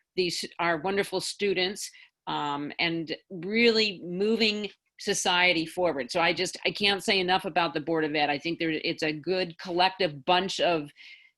our wonderful students, and really moving society forward. So I can't say enough about the Board of Ed. I think it's a good collective bunch of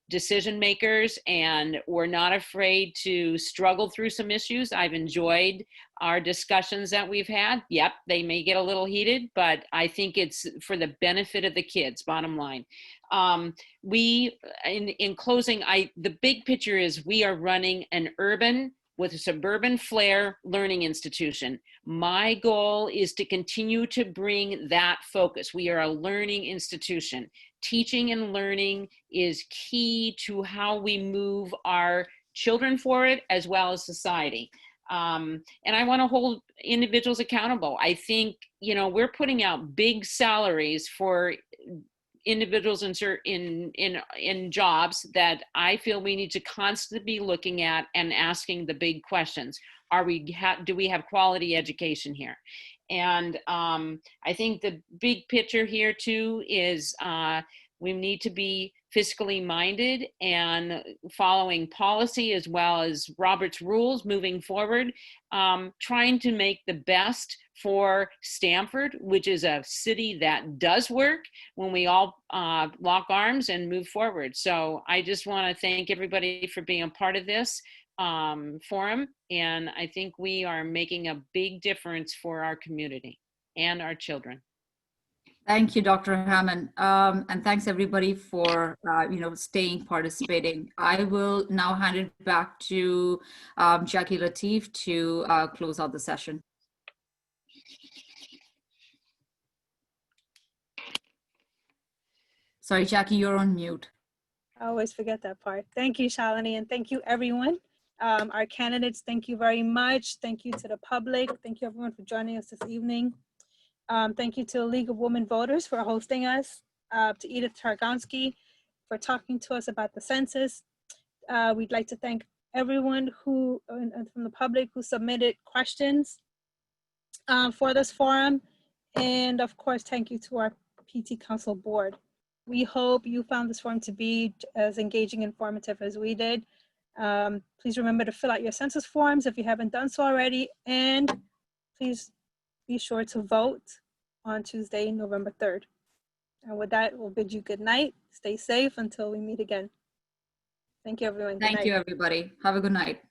decision makers, and we're not afraid to struggle through some issues. I've enjoyed our discussions that we've had. Yep, they may get a little heated, but I think it's for the benefit of the kids, bottom line. In closing, the big picture is we are running an urban with a suburban flair learning institution. My goal is to continue to bring that focus. We are a learning institution. Teaching and learning is key to how we move our children forward as well as society. And I want to hold individuals accountable. I think, we're putting out big salaries for individuals in jobs that I feel we need to constantly be looking at and asking the big questions. Do we have quality education here? And I think the big picture here too is we need to be fiscally minded and following policy as well as Robert's rules moving forward, trying to make the best for Stamford, which is a city that does work when we all lock arms and move forward. So I just want to thank everybody for being a part of this forum. And I think we are making a big difference for our community and our children. Thank you, Dr. Hammond. And thanks everybody for, participating. I will now hand it back to Jackie Lateef to close out the session. Sorry, Jackie, you're on mute. I always forget that part. Thank you, Shalini, and thank you, everyone. Our candidates, thank you very much. Thank you to the public. Thank you, everyone, for joining us this evening. Thank you to the League of Women Voters for hosting us, to Edith Targonsky for talking to us about the census. We'd like to thank everyone who, from the public, who submitted questions for this forum. And of course, thank you to our PT Council board. We hope you found this forum to be as engaging and informative as we did. Please remember to fill out your census forms if you haven't done so already. And please be sure to vote on Tuesday, November 3rd. And with that, we'll bid you good night. Stay safe until we meet again. Thank you, everyone. Thank you, everybody. Have a good night.